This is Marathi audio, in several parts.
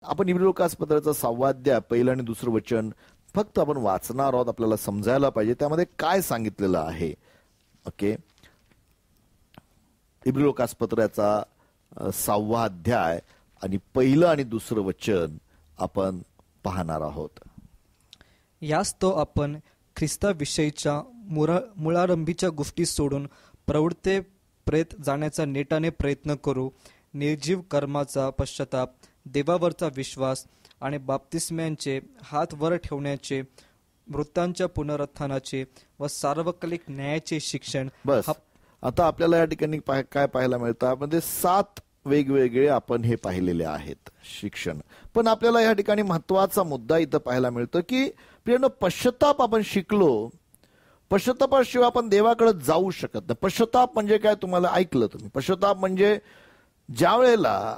आपण इब्रिलोकास पत्राचा 6वा अध्याय पहिलं आणि दुसरं वचन फक्त आपण वाचणार आहोत. आपल्याला समजायला पाहिजे त्यामध्ये काय सांगितलेलं आहे. ओके, इब्रिलोकास पत्राचा 6वा अध्याय आणि पहिलं आणि दुसरं वचन आपण पाहणार आहोत. यास तो आपण ख्रिस्ताविषयीच्या मुळारंभीच्या गोष्टी सोडून प्रवृत्ते प्रेत जाण्याचा नेटाने प्रयत्न करू. निर्जीव कर्माचा पश्चाताप, देवावरचा विश्वास आणि बाप्तिस्म्यांचे हात वर ठेवण्याचे, मृतांच्या पुनरुत्थानाचे व सार्वकालिक न्यायाचे शिक्षण. बस आता आपल्याला या ठिकाणी काय पाहायला मिळतं, यामध्ये 7 वेगवेगळे आपण हे पाहिलेले आहेत शिक्षण. पण आपल्याला या ठिकाणी महत्वाचा मुद्दा इथं पाहायला मिळतो की प्रियानो, पश्चाताप आपण शिकलो. पश्चातापाशिवाय आपण देवाकडे जाऊ शकत नाही. पश्चाताप म्हणजे काय, तुम्हाला ऐकलं तुम्ही. पश्चाताप म्हणजे ज्या वेळेला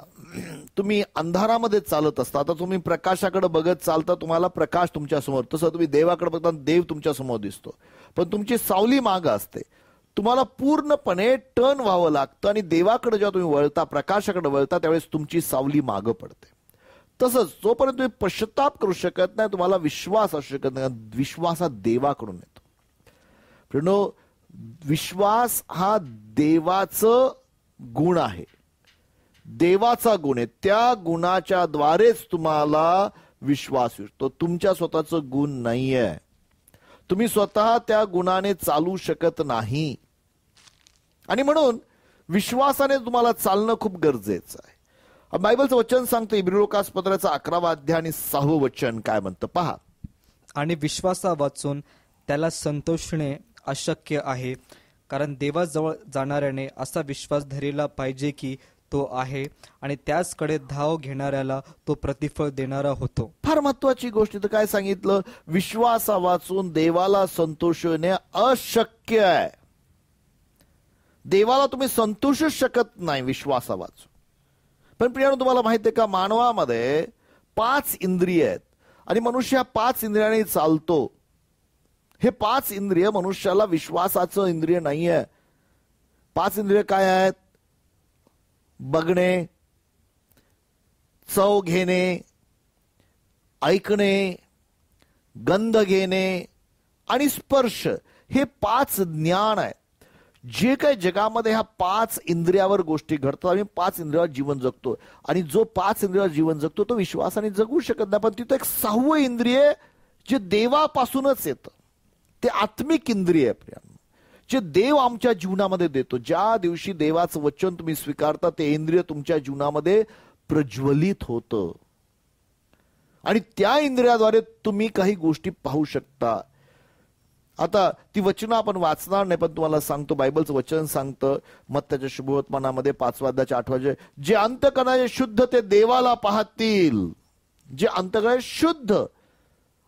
तुम्ही अंधारामध्ये चालत असता, आता तुम्ही प्रकाशाकडे बघत चालता, तुम्हाला प्रकाश तुमच्या समोर, तसं तुम्ही देवाकडे बघता देव तुमच्या समोर दिसतो, पण तुमची सावली माग असते. तुम्हाला पूर्णपणे टर्न व्हावं लागतं आणि देवाकडे जेव्हा तुम्ही वळता, प्रकाशाकडे वळता, त्यावेळेस तुमची सावली माग पडते. तसंच जोपर्यंत तुम्ही पश्चाताप करू शकत नाही, तुम्हाला विश्वास असू शकत नाही. विश्वास हा देवाकडून येतो. प्रियानो, विश्वास हा देवाचं गुण आहे, देवाचा गुण आहे. त्या गुणाच्या द्वारेच तुम्हाला विश्वास येतो. तुमच्या स्वतःचं गुण नाहीये. तुम्ही स्वतः त्या गुणाने चालू शकत नाही आणि म्हणून विश्वासाने तुम्हाला चालणं खूप गरजेचं आहे. बायबलचं वचन सांगतं, इब्रिलोकास पत्राचा 11वा अध्याय आणि 6वं वचन काय म्हणतं पहा. आणि विश्वासा वाचून त्याला संतोषणे अशक्य आहे, कारण देवाजवळ जाणाऱ्याने असा विश्वास धरला पाहिजे की तो आहे आणि त्याचकडे धाव घेणाऱ्याला तो प्रतिफळ देणारा होतो. फार महत्वाची गोष्ट तर काय सांगितलं, विश्वासा वाचून देवाला संतोषणे अशक्य आहे. देवाला तुम्ही संतोषच शकत नाही विश्वासा वाचून. पण प्रियानो, तुम्हाला माहिती आहे का, मानवामध्ये 5 इंद्रिय आहेत आणि मनुष्य ह्या 5 इंद्रियाने चालतो. हे 5 इंद्रिय मनुष्याला विश्वासाचं इंद्रिय नाहीये. 5 इंद्रिय काय आहेत? बघणे, चव घेणे, ऐकणे, गंध घेणे आणि स्पर्श, हे 5 ज्ञान आहे. जे काही जगामध्ये ह्या 5 इंद्रियावर गोष्टी घडतात, आम्ही 5 इंद्रियावर जीवन जगतो आणि जो 5 इंद्रियावर जीवन जगतो तो विश्वासाने जगू शकत नाही. पण तिथं एक 6वं इंद्रिय जे देवापासूनच येतं, ते आत्मिक इंद्रिय आहे प्रियांनो, जे देव आमच्या जीवनामध्ये देतो. ज्या दिवशी देवाचं वचन तुम्ही स्वीकारता, ते इंद्रिय तुमच्या जीवनामध्ये प्रज्वलित होतं आणि त्या इंद्रियाद्वारे तुम्ही काही गोष्टी पाहू शकता. आता ती वचनं आपण वाचणार नाही, पण तुम्हाला सांगतो, बायबलचं वचन सांगतं मत्त्याच्या शुभवर्तमानामध्ये 5व्या अध्यायाच्या 8वं, जे अंतःकरणाचे शुद्ध ते देवाला पाहतील. जे अंतःकरण शुद्ध.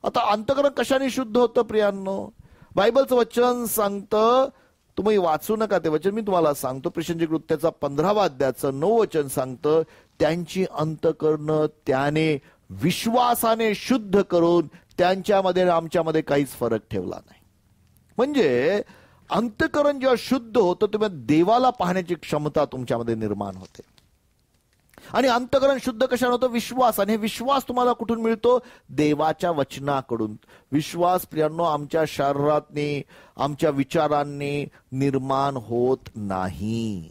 आता अंतःकरण कशाने शुद्ध होतं प्रियांनो? बायबलचं वचन सांगतं, तुम्ही वाचू नका ते वचन, मी तुम्हाला सांगतो. प्रेषितांच्या कृत्याचा 15वा अध्यायाचं 9 वचन सांगतं, त्यांची अंतःकरण त्याने विश्वासाने शुद्ध करून त्यांच्यामध्ये आमच्यामध्ये काहीच फरक ठेवला नाही. म्हणजे अंतःकरण जेव्हा शुद्ध होतं तेव्हा देवाला पाहण्याची क्षमता तुमच्यामध्ये निर्माण होते. आणि अंतःकरण शुद्ध कशाने होतं? विश्वास. आणि विश्वास तुम्हाला कुठून मिळतो? देवाच्या वचनाकडून. विश्वास प्रियांनो आमच्या शरीरातनी, आमच्या विचारांनी निर्माण होत नाही.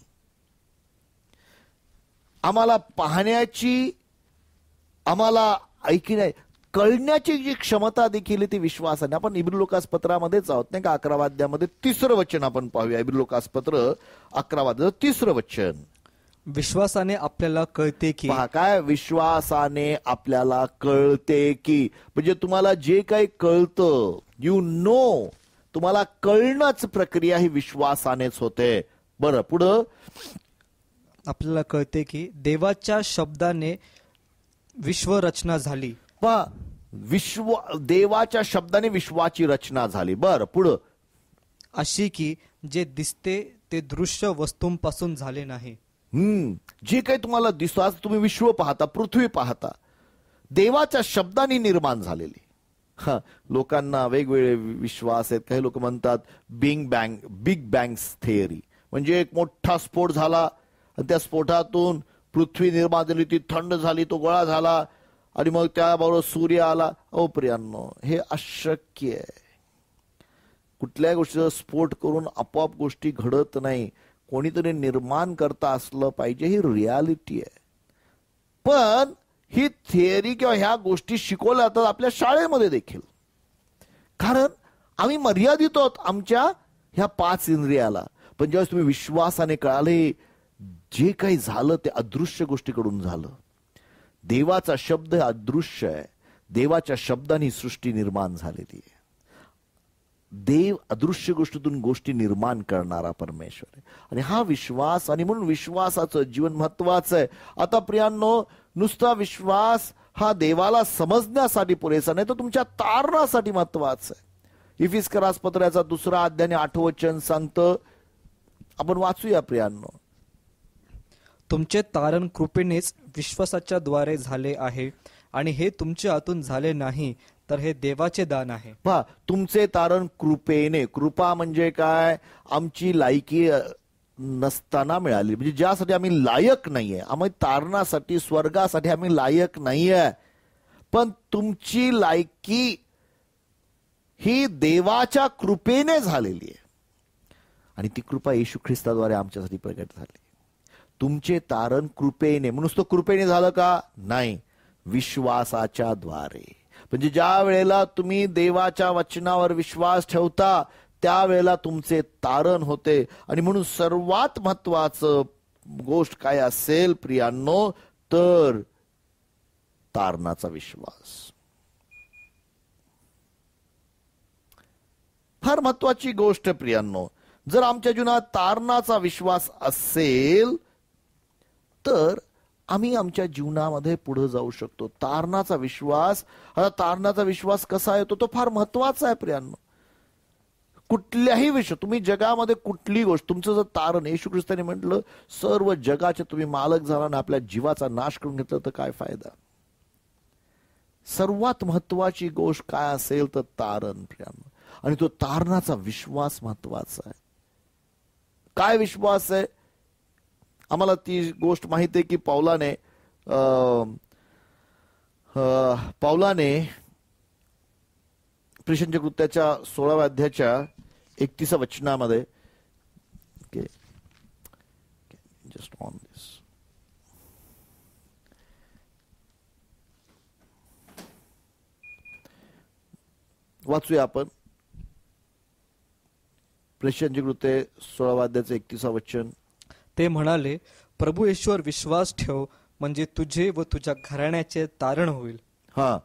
आम्हाला पाहण्याची, आम्हाला ऐकण्या, कळण्याची जी क्षमता देखील ती विश्वासाने. आपण इब्रिलोकास पत्रामध्येच आहोत नाही का, 11व्या अध्यायामध्ये 3रं वचन आपण पाहूया. इब्रिलोकास पत्र 11वा अध्याय 3रं वचन. विश्वासाने आपल्याला कळते की, पहा काय, विश्वासाने आपल्याला कळते की, म्हणजे तुम्हाला जे काही कळतं, यू नो, तुम्हाला कळणंच प्रक्रिया ही विश्वासानेच होते. बरं, पुढं आपल्याला कळते की देवाच्या शब्दाने विश्वरचना झाली. पहा, देवाच्या शब्दाने विश्वाची रचना झाली. बरं, पुढं अशी की जे दिसते ते दृश्य वस्तूंपासून झाले नाही. जे काही तुम्हाला दिसतो, आज तुम्ही विश्व पाहता, पृथ्वी पाहता, देवाच्या शब्दाने निर्माण झालेली. लोकांना वेगवेगळे विश्वास आहेत. काही लोक म्हणतात बिग बँग थिअरी, म्हणजे एक मोठा स्फोट झाला आणि त्या स्फोटातून पृथ्वी निर्माण झाली, ती थंड झाली, तो गोळा झाला आणि मग त्याबरोबर सूर्य आला. ओ प्रियांनो, हे अशक्य आहे. कुठल्याही गोष्टीचा स्फोट करून आपोआप गोष्टी घडत नाही. कोणीतरी निर्माण करता असलं पाहिजे, ही रियालिटी आहे. पण ही थिअरी किंवा ह्या गोष्टी शिकवल्या जातात आपल्या शाळेमध्ये देखील. कारण आम्ही मर्यादित आहोत आमच्या ह्या 5 इंद्रियाला. पण ज्यावेळेस तुम्ही विश्वासाने कळाले, जे काही झालं ते अदृश्य गोष्टीकडून झालं. देवाचा शब्द अदृश्य आहे. देवाच्या शब्दाने सृष्टी निर्माण झालेली आहे. देव अदृश्य गोष्टीतून गोष्टी निर्माण करणारा परमेश्वर आहे. आणि हा विश्वास, आणि म्हणून विश्वासाचं जीवन महत्वाचं आहे. आता प्रियांनो, नुसता विश्वास हा देवाला समजण्यासाठी पुरेसा नाही, तर तुमच्या तारणासाठी महत्वाचं आहे. इफिस्करास पत्राचा 2 अध्याय 8 वचन सांगतं. आपण वाचूया प्रियांनो. तुमचे तारण कृपेनेच विश्वासाच्या द्वारे झाले आहे, आणि हे तुमच्या हातून झाले नाही, तर हे देवाचे दान आहे. पहा, तुमचे तारण कृपेने. कृपा म्हणजे काय? आमची लायकी नसताना मिळाली, म्हणजे ज्यासाठी आम्ही लायक नाहीये, आम्ही तारणासाठी, स्वर्गासाठी आम्ही लायक नाहीये. पण तुमची लायकी ही देवाच्या कृपेने झालेली आहे. आणि ती कृपा येशू ख्रिस्ताद्वारे आमच्यासाठी प्रगट झाली. तुमचे तारण कृपेने. म्हणून तो कृपेने झालं का? नाही, विश्वासाच्या द्वारे. म्हणजे ज्या वेळेला तुम्ही देवाच्या वचनावर विश्वास ठेवता, त्यावेळेला तुमचे तारण होते. आणि म्हणून सर्वात महत्वाचं गोष्ट काय असेल प्रियांनो, तर तारणाचा विश्वास. फार महत्वाची गोष्ट प्रियांनो. जर आमच्या जीवनात तारणाचा विश्वास असेल तर आम्ही आमच्या जीवनामध्ये पुढे जाऊ शकतो. तारणाचा विश्वास. आता तारणाचा विश्वास कसा येतो? तो फार महत्वाचा आहे प्रियांनो. कुठल्याही विषय, तुम्ही जगामध्ये कुठली गोष्ट, तुमचं जर तारण, येशू ख्रिस्ताने म्हटलं, सर्व जगाचे तुम्ही मालक झाला आणि आपल्या जीवाचा नाश करून घेतला तर काय फायदा? सर्वात महत्वाची गोष्ट काय असेल तर तारण प्रियांनो. आणि तो तारणाचा विश्वास महत्वाचा आहे. काय विश्वास आहे? आम्हाला ती गोष्ट माहिती आहे की पावलाने प्रेषितांच्या कृत्याच्या 16व्या अध्यायाच्या 31 वचनामध्ये, जस्ट ऑन दिस, वाचूया आपण. प्रेषितांची कृत्य 16व्या अध्यायाचं 31 वचन. ते म्हणाले, प्रभू येशूवर विश्वास ठेव, म्हणजे तुझे व तुझ्या घराण्याचे तारण होईल. हा,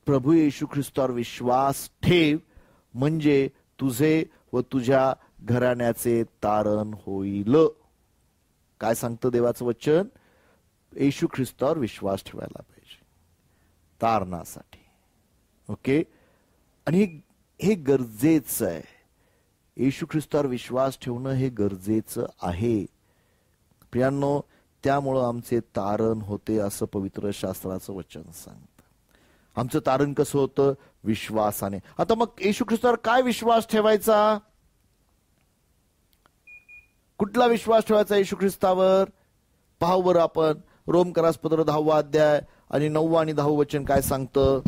प्रभू येशू ख्रिस्तावर विश्वास ठेव, म्हणजे तुझे व तुझ्या घराण्याचे तारण होईल. काय सांगतं देवाचं वचन? येशू ख्रिस्तावर विश्वास ठेवायला पाहिजे तारणासाठी. ओके. आणि हे गरजेचं आहे. येशू ख्रिस्तावर विश्वास ठेवणं हे गरजेचं आहे प्रियांनो. त्यामुळं आमचे तारण होते असं पवित्र शास्त्राचं वचन सांगतं. आमचं तारण कसं होतं? विश्वासाने. आता मग येशू ख्रिस्तावर काय विश्वास ठेवायचा? कुठला विश्वास ठेवायचा येशू ख्रिस्तावर? पाहू बरं आपण. रोमकरास पत्र 10वा अध्याय आणि 9 आणि 10 वचन काय सांगतं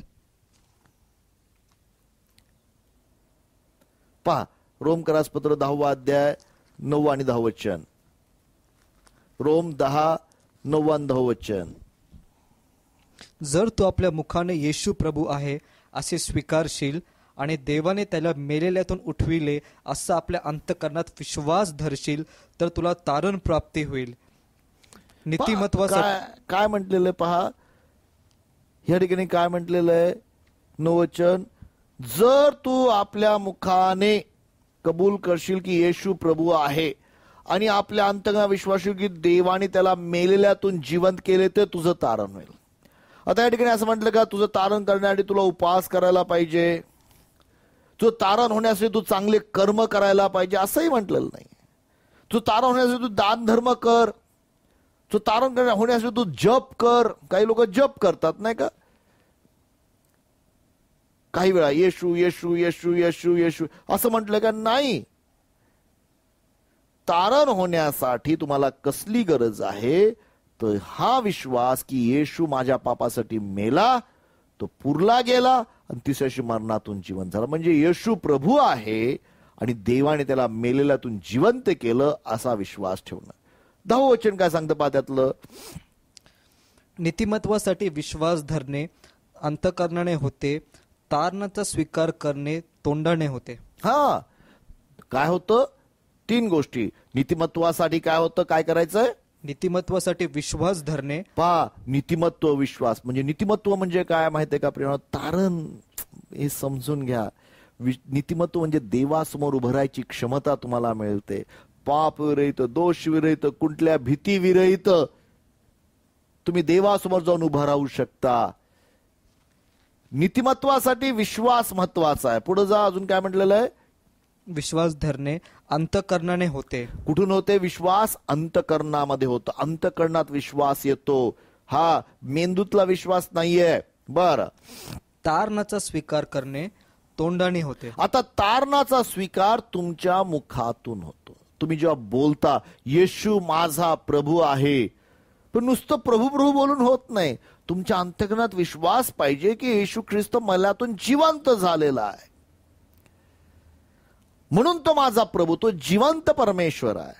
पहा. रोमकरास पत्र 10वा अध्याय 9 आणि 10 वचन. रोम 10, 9 आणि 10 वचन. जर तू आपल्या मुखाने येशू प्रभू आहे असे स्वीकारशील आणि देवाने त्याला मेलेल्यातून उठविले असं आपल्या अंतःकरणात विश्वास धरशील, तर तुला तारण प्राप्ती होईल. नीतिमत्वासाठी काय म्हटलेलं पहा. या ठिकाणी काय म्हटलेलं आहे? 9 वचन. जर तू आपल्या मुखाने कबूल करशील की येशू प्रभू आहे आणि आपल्या अंतःकरणात विश्वास की देवाने त्याला मेलेल्यातून जिवंत केले, तर तुझं तारण होईल. आता या ठिकाणी असं म्हटलं का तुझं तारण करण्यासाठी तुला उपवास करायला पाहिजे, तुझं तारण होण्यासाठी तू चांगले कर्म करायला पाहिजे, असंही म्हटलेलं नाही. तुझं तारण होण्यासाठी तू दान धर्म कर, तुझं तारण होण्यासाठी तू जप कर. काही लोक जप करतात नाही का, काही वेळा येशू येशू येशू येशू येशू असं म्हटलं का? नाही. तारण होण्यासाठी तुम्हाला कसली गरज आहे? तर हा विश्वास की येशू माझ्या पापासाठी मेला, तो पुरला गेला आणि तिसऱ्या दिवशी मरणातून जिवंत झाला. म्हणजे येशू प्रभू आहे आणि देवाने त्याला मेलेल्यातून जिवंत केलं, असा विश्वास ठेवणं. 10वं वचन काय सांगतं पहा त्यातलं. नीतिमत्वासाठी विश्वास धरणे अंतःकरणाने होते, तारणाचा स्वीकार करणे तोंडाने होते. हा, काय होतं? 3 गोष्टी. नीतिमत्वासाठी काय होतं, काय करायचंय? नीतिमत्वासाठी विश्वास धरणे. पहा, नीतिमत्व विश्वास म्हणजे नीतिमत्व म्हणजे काय माहितीये का प्रिय? तारण. हे समजून घ्या. नीतिमत्व म्हणजे देवासमोर उभं राहायची क्षमता तुम्हाला मिळते. पाप विरहित, दोष विरहित, कुठल्या भीती विरहित तुम्ही देवासमोर जाऊन उभं राहू शकता. नीतिमत्वासाठी विश्वास महत्वाचा आहे. पुढे जा, अजून काय म्हटलेलं आहे? विश्वास धरणे अंतःकरणाने होते. कुठून होते विश्वास? अंतःकरणामध्ये होतो. अंतःकरणात विश्वास येतो. हा मेंदूतला विश्वास नाहीये. बर, तारणाचा स्वीकार करणे तोंडाने होते. आता तारणाचा स्वीकार तुमच्या मुखातून होतो. तुम्ही जेव्हा बोलता येशू माझा प्रभू आहे, पण नुसतं प्रभू प्रभू बोलून होत नाही. तुमच्या अंतःकरणात विश्वास पाहिजे की येशू ख्रिस्त मल्यातून जिवंत झालेला आहे, म्हणून तो माझा प्रभू, तो जिवंत परमेश्वर आहे.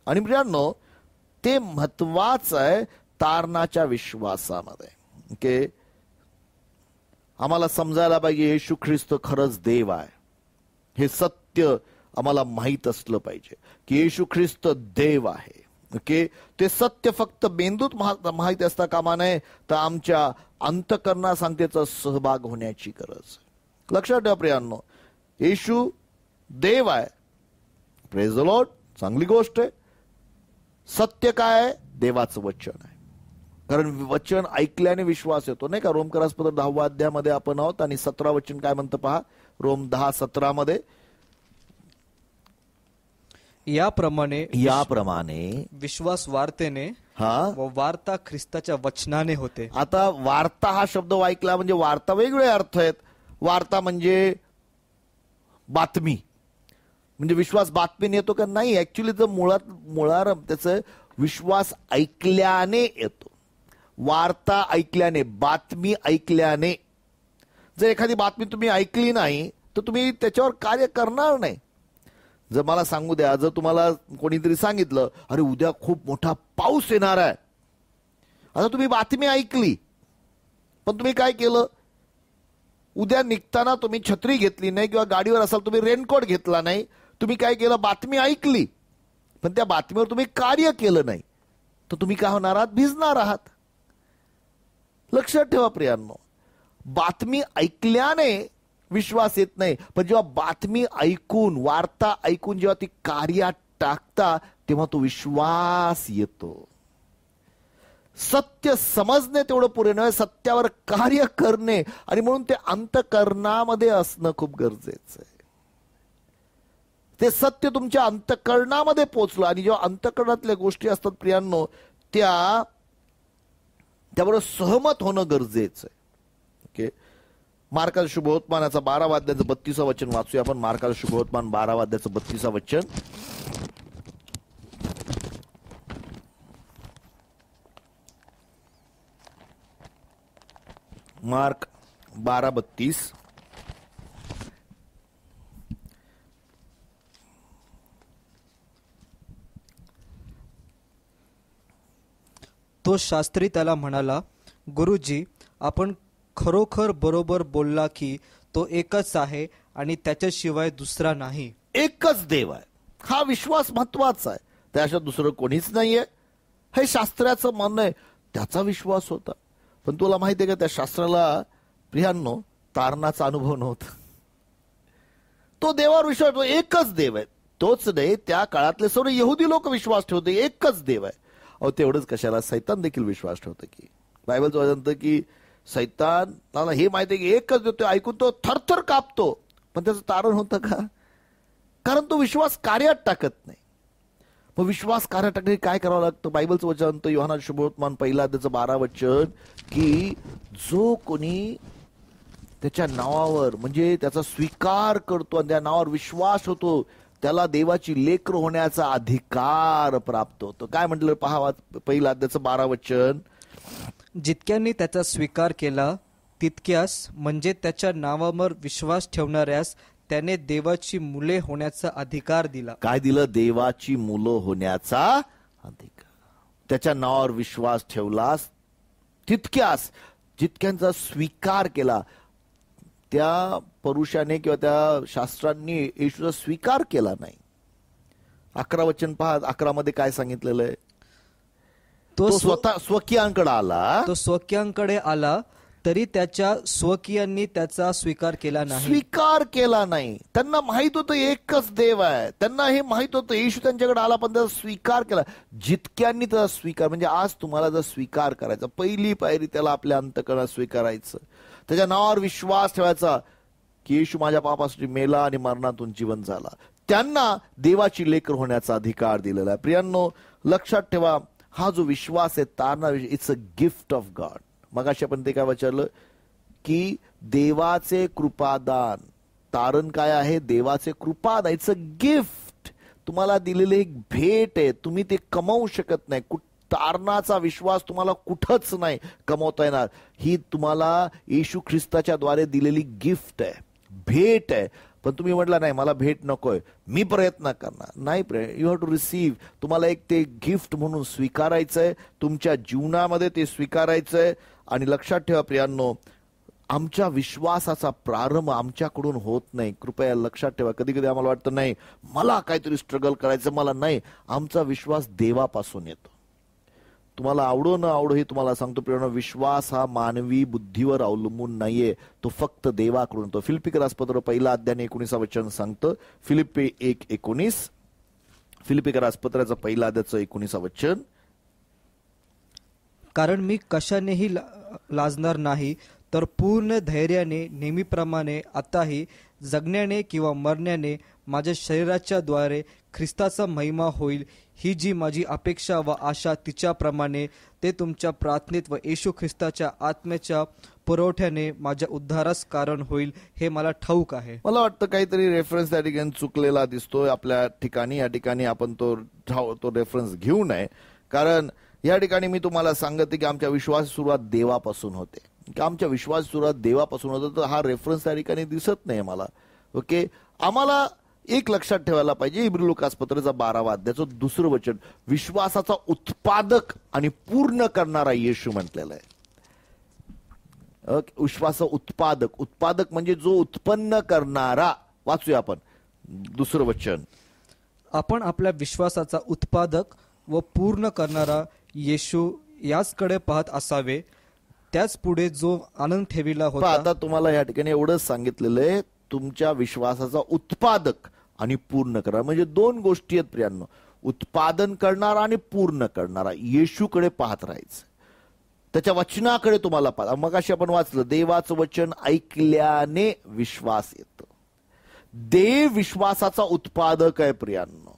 आणि प्रियांनो, ते महत्वाचं आहे तारणाच्या विश्वासामध्ये. ओके, आम्हाला समजायला पाहिजे येशू ख्रिस्त खरंच देव आहे. हे सत्य आम्हाला माहित असलं पाहिजे की येशू ख्रिस्त देव आहे. ओके, ते सत्य फक्त मेंदूत माहिती असता कामा नये, तर आमच्या अंतःकरणा सांगतेचा सहभाग होण्याची गरज. लक्षात ठेवा प्रियांनो, येशू देव आहे. प्रेज द लॉर्ड, चांगली गोष्ट आहे. सत्य काय आहे? देवाचं वचन आहे. कारण वचन ऐकल्याने विश्वास येतो, नाही का? रोमकरासपत्र 10व्या अध्यायामध्ये आपण आहोत आणि 17 वचन काय म्हणतं पहा. रोम 10:17 मध्ये, याप्रमाणे विश्वास वार्तेने व वार्ता ख्रिस्ताच्या वचनाने होते. आता वार्ता हा शब्द ऐकला म्हणजे वार्ता वेगळे अर्थ आहेत. वार्ता म्हणजे बातमी, म्हणजे विश्वास बातमीने येतो का? नाही. ऍक्च्युली तर मुळात त्याचं विश्वास ऐकल्याने येतो. वार्ता ऐकल्याने, बातमी ऐकल्याने. जर एखादी बातमी तुम्ही ऐकली नाही तर तुम्ही त्याच्यावर कार्य करणार नाही. जर मला सांगू द्या, जर तुम्हाला कोणीतरी सांगितलं अरे उद्या खूप मोठा पाऊस येणार आहे, आता तुम्ही बातमी ऐकली पण तुम्ही काय केलं? उद्या निघताना तुम्ही छत्री घेतली नाही किंवा गाडीवर असाल तुम्ही रेनकोट घेतला नाही. तुम्ही काय केलं? बातमी ऐकली पण त्या बातमीवर तुम्ही कार्य केलं नाही, तर तुम्ही काय होणार आहात? भिजणार आहात. लक्षात ठेवा प्रियांनो, बातमी ऐकल्याने विश्वास येत नाही, पण जेव्हा बातमी ऐकून, वार्ता ऐकून जेव्हा ती कार्यात टाकता तेव्हा तो विश्वास येतो. सत्य समजणे तेवढं पुरे नव्हे, सत्यावर कार्य करणे, आणि म्हणून ते अंतःकरणामध्ये असणं खूप गरजेचं आहे. ते सत्य तुमच्या अंतःकरणामध्ये पोचलं, आणि जेव्हा अंतःकरणातल्या गोष्टी असतात प्रियांनो, त्याबरोबर सहमत होणं गरजेचं आहे. ओके, मार्काचा शुभवर्तमानाचा 12व्या अध्यायाचं 32 वचन वाचूया आपण. मार्काचा शुभवर्तमान 12व्या अध्यायाचं 32 वचन. मार्क 12:32. तो शास्त्री त्याला म्हणाला, गुरुजी, आपण खरोखर बरोबर बोलला की तो एकच आहे आणि त्याच्याशिवाय दुसरा नाही. एकच देव आहे, हा विश्वास महत्वाचा आहे. त्याशिवाय दुसरं कोणीच नाहीये, हे शास्त्राचं म्हणणं आहे. त्याचा विश्वास होता, पण तुला माहिती आहे का, त्या शास्त्राला प्रियांनो तारणाचा अनुभव नव्हता. तो देवावर विश्वास, एकच देव आहे. तोच नाही, त्या काळातले सर्व यहुदी लोक विश्वास ठेवते एकच देव आहे. अहो, तेवढंच कशाला, सैतान देखील विश्वास ठेवतो की बायबलचं वचन की सैतानाला हे माहिती आहे की एकच देतो, ऐकून तो थरथर कापतो. पण त्याचं तारण होतं का? कारण तो विश्वास कार्यात टाकत नाही. मग विश्वास कार्यात टाकण्यासाठी काय करावं लागतं? बायबलचं वचन तर योहाना शुभवर्तमान 1 अध्यायाचं 12 वचन की जो कोणी त्याच्या नावावर, म्हणजे त्याचा स्वीकार करतो आणि त्या नावावर विश्वास होतो, त्याला देवाची लेकर होण्याचा अधिकार प्राप्त होतो. काय म्हटलं पहा, पहिला अध्यायाचं 12 वचन. जितक्यांनी त्याचा स्वीकार केला तितक्यास, म्हणजे त्याच्या नावावर विश्वास ठेवणाऱ्यास त्याने देवाची मुले होण्याचा अधिकार दिला. काय दिलं? देवाची मुलं होण्याचा अधिकार. त्याच्या नावावर विश्वास ठेवलास तितक्यास, जितक्यांचा स्वीकार केला. त्या पुरुषाने किंवा त्या शास्त्रांनी येशूचा स्वीकार केला नाही. 11 वचन पहा, 11 मध्ये काय सांगितलेलं आहे? तो स्वतः स्वकीयांकडे आला. तो स्वकीयांकडे आला तरी त्याच्या स्वकीयांनी त्याचा स्वीकार केला नाही. स्वीकार केला नाही. त्यांना माहित होतं एकच देव आहे. त्यांना हे माहित होतं. येशू त्यांच्याकडे आला पण त्याचा स्वीकार केला. जितक्यांनी त्याचा स्वीकार, म्हणजे आज तुम्हाला जर स्वीकार करायचा, पहिली पायरी त्याला आपल्या अंतःकरणात स्वीकारायचं, त्याच्या नावावर विश्वास ठेवायचा की येशू माझ्या पापासाठी मेला आणि मरणातून जिवंत झाला. त्यांना देवाची लेकर होण्याचा अधिकार दिलेला आहे. प्रियांनो, लक्षात ठेवा, हा जो विश्वास आहे तारणा, it's a gift of God. मगाशी आपण ते काय विचारलं की देवाचे कृपादान. तारण काय आहे? देवाचे कृपादान. It's a gift. तुम्हाला दिलेले एक भेट आहे. तुम्ही ते कमावू शकत नाही. तारणाचा विश्वास तुम्हाला कुठंच नाही कमवता येणार. ही तुम्हाला येशू ख्रिस्ताच्या द्वारे दिलेली गिफ्ट आहे, भेट आहे. पण तुम्ही म्हटलं नाही मला भेट नकोय, मी प्रयत्न करणार नाही. You have to receive. तुम्हाला एक ते गिफ्ट म्हणून स्वीकारायचंय, तुमच्या जीवनामध्ये ते स्वीकारायचंय. आणि लक्षात ठेवा प्रियांनो, आमच्या विश्वासाचा प्रारंभ आमच्याकडून होत नाही. कृपया लक्षात ठेवा. कधी कधी आम्हाला वाटतं नाही मला काहीतरी स्ट्रगल करायचं, मला नाही. आमचा विश्वास देवापासून येतो. तुम्हाला आवडो न आवडो हे तुम्हाला सांगतो प्रियांनो, विश्वास हा मानवी बुद्धीवर अवलंबून नाहीये, तो फक्त देवाकडून येतो. फिलिप्पीकरास पत्र 1 अध्याय 19 वचन सांगतं. फिलिप्पी 1:19. फिलिप्पीकरास पत्राचं 1 अध्यायाचं 19 वचन. कारण मी कशानेही लाजणार नाही, तर पूर्ण धैर्याने नेहमीप्रमाणे आताही जगण्याने किंवा मरण्याने माझ्या शरीराच्या द्वारे ख्रिस्ताचा महिमा होईल. ही जी माझी अपेक्षा व आशा तिच्याप्रमाणे ते तुमच्या प्रार्थनेत व येशू ख्रिस्ताच्या आत्म्याच्या पुरवठ्याने माझ्या उद्धारास कारण होईल, हे मला ठाऊक आहे. मला वाटतं काहीतरी रेफरन्स त्या ठिकाणी चुकलेला दिसतोय आपल्या ठिकाणी. या ठिकाणी आपण तो रेफरन्स घेऊ नये. कारण या ठिकाणी मी तुम्हाला सांगते की आमच्या विश्वास सुरुवात देवापासून होते, की आमच्या विश्वास सुरुवात देवापासून होतं. तर हा रेफरन्स त्या ठिकाणी दिसत नाही मला. ओके, आम्हाला एक लक्षात ठेवायला पाहिजे. इब्री लोकास पत्राचा 12 अध्यायाचं 2 वचन, विश्वासाचा उत्पादक आणि पूर्ण करणारा येशू म्हटलेला आहे. विश्वासाचा उत्पादक. उत्पादक म्हणजे जो उत्पन्न करणारा. वाचूया आपण 2 वचन. आपण आपल्या विश्वासाचा उत्पादक व पूर्ण करणारा येशू याचकडे पाहत असावे. त्याच पुढे जो आनंद ठेविला होता. आता तुम्हाला या ठिकाणी एवढंच सांगितलेलं आहे, तुमच्या विश्वासाचा उत्पादक आणि पूर्ण करणारा. म्हणजे 2 गोष्टी आहेत प्रियांनो, उत्पादन करणारा आणि पूर्ण करणारा. येशूकडे पाहत राहायचं, त्याच्या वचनाकडे तुम्हाला पाहता. मग अशी आपण वाचलं, देवाचं वचन ऐकल्याने विश्वास येतो. देव विश्वासाचा उत्पादक आहे प्रियांनो.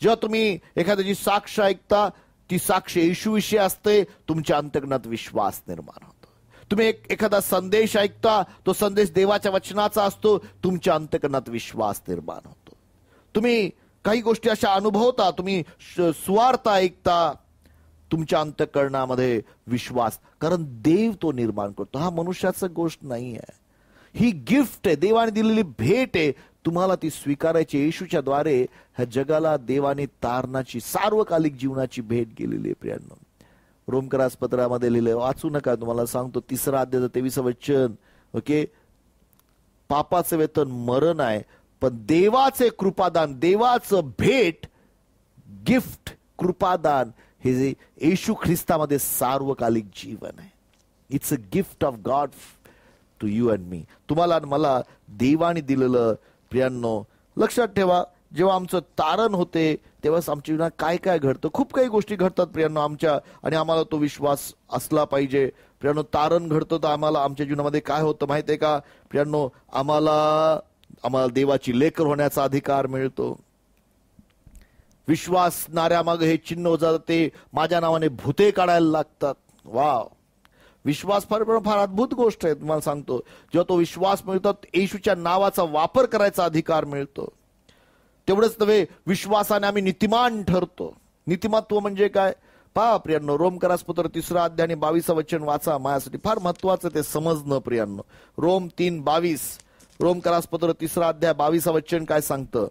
जेव्हा तुम्ही एखाद्याची साक्ष ऐकता, ती साक्ष येशूविषयी असते, तुमच्या अंतःकरणात विश्वास निर्माण होतो. तुम्ही एखादा संदेश ऐकता, तो संदेश देवाच्या वचनाचा असतो, तुमच्या अंतःकरणात विश्वास निर्माण होतो. तुम्ही काही गोष्टी अशा अनुभवता, तुम्ही सुवार्ता ऐकता, तुमच्या अंतःकरणामध्ये विश्वास, कारण देव तो निर्माण करतो. हा मनुष्याचा गोष्ट नाही आहे, ही गिफ्ट आहे, देवाने दिलेली भेट आहे. तुम्हाला ती स्वीकारायची. येशूच्या द्वारे ह्या जगाला देवाने तारणाची, सार्वकालिक जीवनाची भेट गेलेली आहे प्रियांनो. रोमकरास पत्रामध्ये लिहिलं, वाचू नका, तुम्हाला सांगतो 3 अध्याय 23 वचन. ओके, पापाचं वेतन मरण आहे, पण देवाचे कृपादान, देवाचं भेट, गिफ्ट, कृपादान हे जे येशू ख्रिस्तामध्ये सार्वकालिक जीवन आहे. It's a gift of God to you and me. तुम्हाला मला देवाने दिलेलं. प्रियांनो, लक्षात ठेवा, जेव्हा आमचं तारण होते तेव्हाच आमच्या जीवनात काय काय घडतं. खूप काही गोष्टी घडतात प्रियांनो आमच्या, आणि आम्हाला तो विश्वास असला पाहिजे. प्रियांनो, तारण घडतं तर आम्हाला आमच्या जीवनामध्ये काय होतं माहिती आहे का प्रियांनो? आम्हाला देवाची लेकर होण्याचा अधिकार मिळतो. विश्वासणाऱ्या मग हे चिन्ह होतं, ते माझ्या नावाने भूते काढायला लागतात. वाव, विश्वास फार अद्भुत गोष्ट आहे. तुम्हाला सांगतो, जेव्हा तो विश्वास मिळतो, येशूच्या नावाचा वापर करायचा अधिकार मिळतो. तेवढंच नव्हे, विश्वासाने आम्ही नीतिमान ठरतो. नीतिमत्व म्हणजे काय? पहा प्रियांनो, रोमकरासपत्र 3 अध्याय आणि 22 वचन वाचा. माझ्यासाठी फार महत्वाचं ते समजणं प्रियांनो. रोम 3:22, रोमकरासपत्र 3 अध्याय 22 वचन काय सांगतं?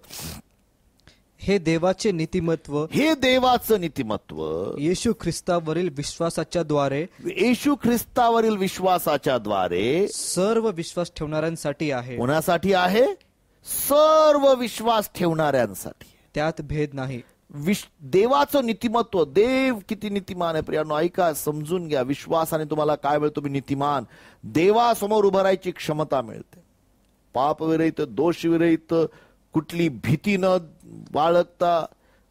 हे देवाचे नीतिमत्व, हे देवाचं नीतिमत्व येशू ख्रिस्तावरील विश्वासाच्या द्वारे, येशू ख्रिस्तावरील विश्वासाच्या द्वारे सर्व विश्वास ठेवणाऱ्यांसाठी आहे. कोणासाठी आहे? सर्व विश्वास ठेवणाऱ्यांसाठी. त्यात भेद नाही. देवाचं नीतिमत्व, देव किती नीतिमान आहे प्रियांनो. ऐका, समजून घ्या. विश्वासाने तुम्हाला काय मिळतो? तुम्ही नीतिमान, देवासमोर उभं राहायची क्षमता मिळते. पापविरहित, दोषविरहित, कुठली भीती न बाळगता,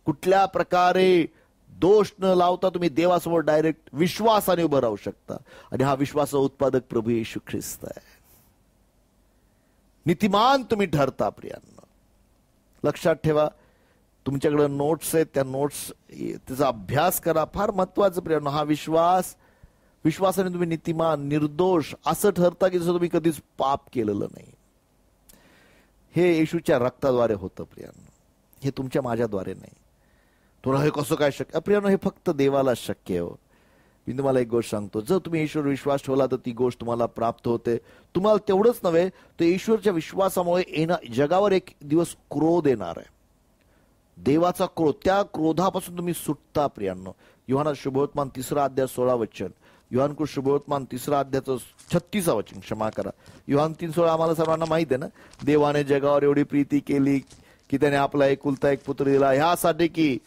कुठल्या प्रकारे दोष न लावता तुम्ही देवासमोर डायरेक्ट विश्वासाने उभं राहू शकता. आणि हा विश्वासाचा उत्पादक प्रभू येशू ख्रिस्त आहे. नीतिमान तुम्ही ठरता प्रियांनो. लक्षात ठेवा, तुमच्याकडे नोट्स आहेत, त्या नोट्स त्याचा अभ्यास करा. फार महत्वाचं प्रियांनो. हा विश्वासाने तुम्ही नीतिमान, निर्दोष असं ठरता की जसं तुम्ही कधीच पाप केलेलं नाही. हे येशूच्या रक्ताद्वारे होतं प्रियांनो. हे तुमच्या माझ्याद्वारे नाही. तुला हे कसं काय शक्य? प्रियांनो, हे फक्त देवाला शक्य आहे हो. मी तुम्हाला एक गोष्ट सांगतो, जर तुम्ही ईश्वर विश्वास ठेवला तर ती गोष्ट तुम्हाला प्राप्त होते. तुम्हाला तेवढंच नव्हे, तर ईश्वरच्या विश्वासामुळे जगावर एक दिवस क्रोध येणार आहे. देवाचा क्रोध, त्या क्रोधापासून तुम्ही सुटता प्रियांनो. योहान शुभवर्तमान 3 अध्याय 16 वचन, योहान शुभवर्तमान 3 अध्यायाचं 36 वचन, क्षमा करा. योहान 3:16 आम्हाला सर्वांना माहित आहे ना. देवाने जगावर एवढी प्रीती केली की त्याने आपला एकुलता एक पुत्र दिला, ह्यासाठी की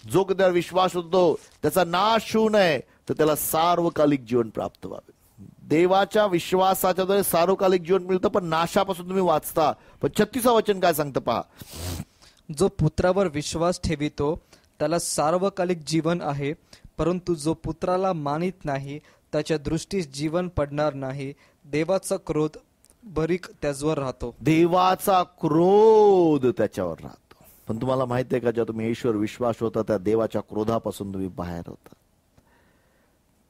जो त्यावर विश्वास होतो त्याचा नाश होऊ नये, तर त्याला सार्वकालिक जीवन प्राप्त व्हावे. देवाच्या विश्वासाच्या द्वारे सार्वकालिक जीवन मिळतं, पण नाशापासून तुम्ही वाचता. पण 36 वचन काय सांगतं पहा. जो पुत्रावर विश्वास ठेवितो त्याला सार्वकालिक जीवन आहे, परंतु जो पुत्राला मानित नाही त्याच्या दृष्टीस जीवन पडणार नाही. देवाचा क्रोध बरीक त्याच्यावर राहतो. देवाचा क्रोध त्याच्यावर राहतो. पण तुम्हाला माहिती आहे का, जेव्हा तुम्ही ईश्वर विश्वास होता त्या देवाच्या क्रोधापासून तुम्ही बाहेर होता.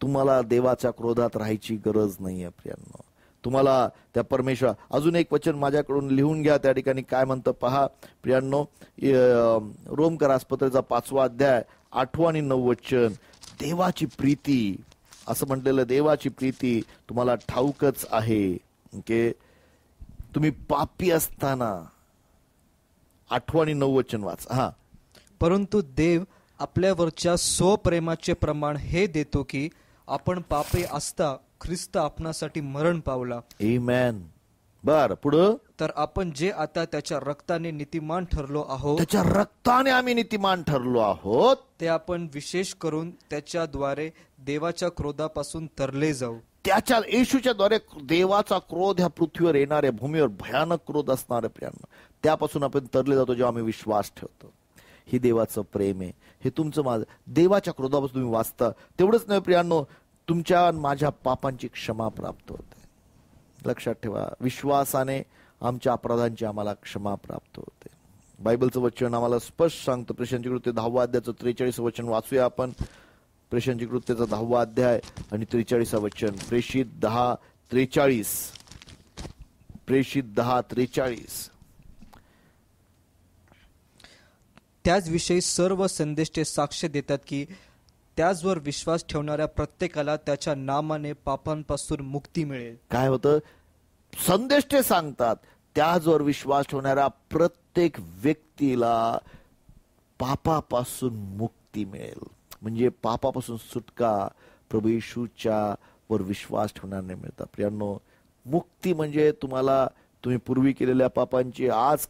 तुम्हाला देवाच्या क्रोधात राहायची गरज नाहीये प्रियांनो. तुम्हाला त्या परमेश्वर, अजून एक वचन माझ्याकडून लिहून घ्या. त्या ठिकाणी काय म्हणतं पहा प्रियांनो. रोमकरासपत्राचा 5 अध्याय 8 आणि 9 वचन. देवाची प्रीती असं म्हटलेलं, देवाची प्रीती तुम्हाला ठाऊकच आहे की तुम्ही पापी असताना. 8 आणि 9 वचन वाच. हा, परंतु देव आपल्यावरच्या स्वप्रेमाचे प्रमाण हे देतो की आपण पापी असता ख्रिस्त आपणासाठी मरण पावला. आमेन. बर, पुढं. तर आपण जे आता त्याच्या रक्ताने नीतिमान ठरलो आहोत, त्याच्या रक्ताने आम्ही नीतिमान ठरलो आहोत, ते आपण विशेष करून त्याच्याद्वारे देवाच्या क्रोधापासून तरले जाऊ. त्याच्या येशूच्या द्वारे देवाचा क्रोध ह्या पृथ्वीवर येणार आहे, भूमीवर भयानक क्रोध असणार आहे प्रियांनो. त्यापासून आपण तरले जातो जेव्हा आम्ही विश्वास ठेवतो. हे देवाचं प्रेम आहे. हे तुमचं माझं. देवाच्या क्रोधापासून तुम्ही वाचता. तेवढंच नाही प्रियांनो, तुमच्या माझ्या पापांची क्षमा प्राप्त होते. लक्षात ठेवा, विश्वासाने आमच्या अपराधांची आम्हाला क्षमा प्राप्त होते. बायबलचं वचन आम्हाला स्पष्ट सांगतं. प्रेषणांची कृत्य 10 अध्यायाचं 43 वचन वाचूया आपण. प्रेषणांची कृत्याचा 10 अध्याय आणि 43 वचन. प्रेषित 10:43. प्रेषित 10:43. त्याच विषयी सर्व संदेष्टे साक्ष देतात की त्याचवर विश्वास ठेवणाऱ्या प्रत्येकाला त्याच्या नामाने पापांपासून मुक्ती मिळेल. काय होतं? संदेष्टे सांगतात त्याचवर विश्वास ठेवणाऱ्या प्रत्येक व्यक्तीला पापापासून मुक्ती मिळेल. म्हणजे पापापासून सुटका प्रभू येशूच्या वर विश्वास ठेवणाऱ्याने मिळतात. प्रियांनो, मुक्ती म्हणजे तुम्ही पूर्वी केलेल्या पापांची, आज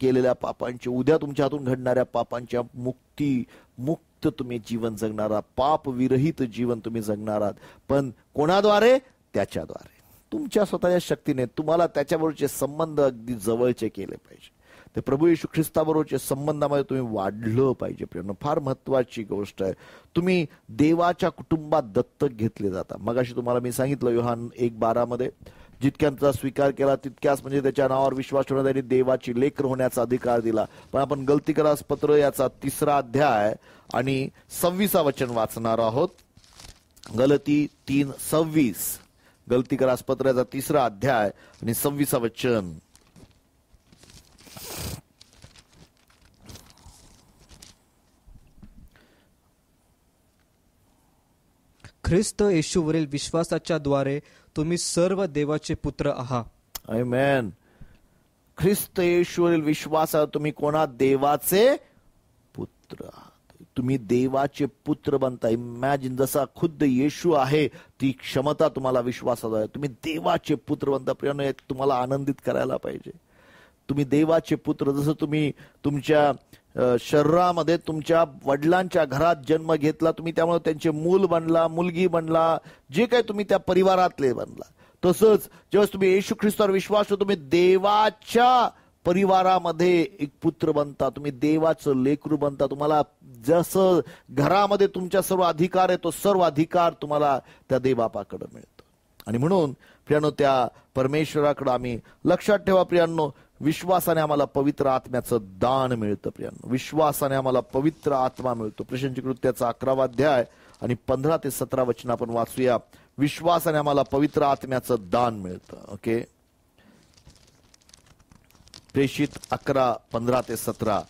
केलेल्या पापांची, उद्या तुमच्या हातून घडणाऱ्या पापांच्या मुक्त तुम्ही जीवन जगणार आहात. पाप विरहित जीवन तुम्ही जगणार आहात. पण कोणाद्वारे? त्याच्याद्वारे. तुमच्या स्वतःच्या शक्तीने तुम्हाला त्याच्याबरोबरचे संबंध अगदी जवळचे केले पाहिजे. ते प्रभू येशू ख्रिस्ताबरोबरच्या संबंधामध्ये तुम्ही वाढलं पाहिजे. प्रियांनो, फार महत्वाची गोष्ट आहे. तुम्ही देवाच्या कुटुंबात दत्तक घेतले जाता. मगाशी तुम्हाला मी सांगितलं योहान 1:12 मध्ये, जितक्यांचा स्वीकार केला तितक्याच म्हणजे त्याच्या नावावर विश्वास ठेवण्यात त्यांनी देवाची लेकर होण्याचा अधिकार दिला. पण आपण गलतीकरासपत्र याचा 3 अध्याय आणि 26 वचन वाचणार आहोत. गलती 3:26. गलतीकरासपत्र याचा 3 अध्याय आणि 26 वचन. ख्रिस्त येशूवरील विश्वासाच्या द्वारे तुम्ही सर्व देवाचे पुत्र आहात. आमेन. ख्रिस्त येशूवरील विश्वासात तुम्ही कोणा? देवाचे पुत्र आहात. तुम्ही देवाचे पुत्र बनता. इमॅजिन, जसा खुद्द येशू आहे ती क्षमता तुम्हाला विश्वासात आहे. तुम्ही देवाचे पुत्र बनता. प्रियानो, तुम्हाला आनंदित करायला पाहिजे. तुम्ही देवाचे पुत्र. जसं तुम्ही तुमच्या शरीरामध्ये तुमच्या वडिलांच्या घरात जन्म घेतला, तुम्ही त्यामुळे त्यांचे मूल बनला, मुलगी बनला, जे काही तुम्ही त्या परिवारातले बनला. तसंच जेव्हा तुम्ही येशू ख्रिस्तावर विश्वास ठेवता, तुम्ही देवाच्या परिवारामध्ये एक पुत्र बनता. तुम्ही देवाचं लेकरू बनता. तुम्हाला जसं घरामध्ये तुमच्या सर्व अधिकार आहे, तो सर्व अधिकार तुम्हाला त्या देवबापाकडे मिळतो. आणि म्हणून प्रियानो, त्या परमेश्वराकडे आम्ही लक्षात ठेवा प्रियांनो, विश्वासाने आम्हाला पवित्र आत्म्याचं दान मिळतं. प्रियांनो, विश्वासाने आम्हाला पवित्र आत्मा मिळतो. प्रशंसी कृत्याचा 11वा अध्याय आणि 15 ते 17 वचन आपण वाचूया. विश्वासाने आम्हाला पवित्र आत्म्याचं दान मिळतं. ओके, प्रेषित 11:15 ते 17.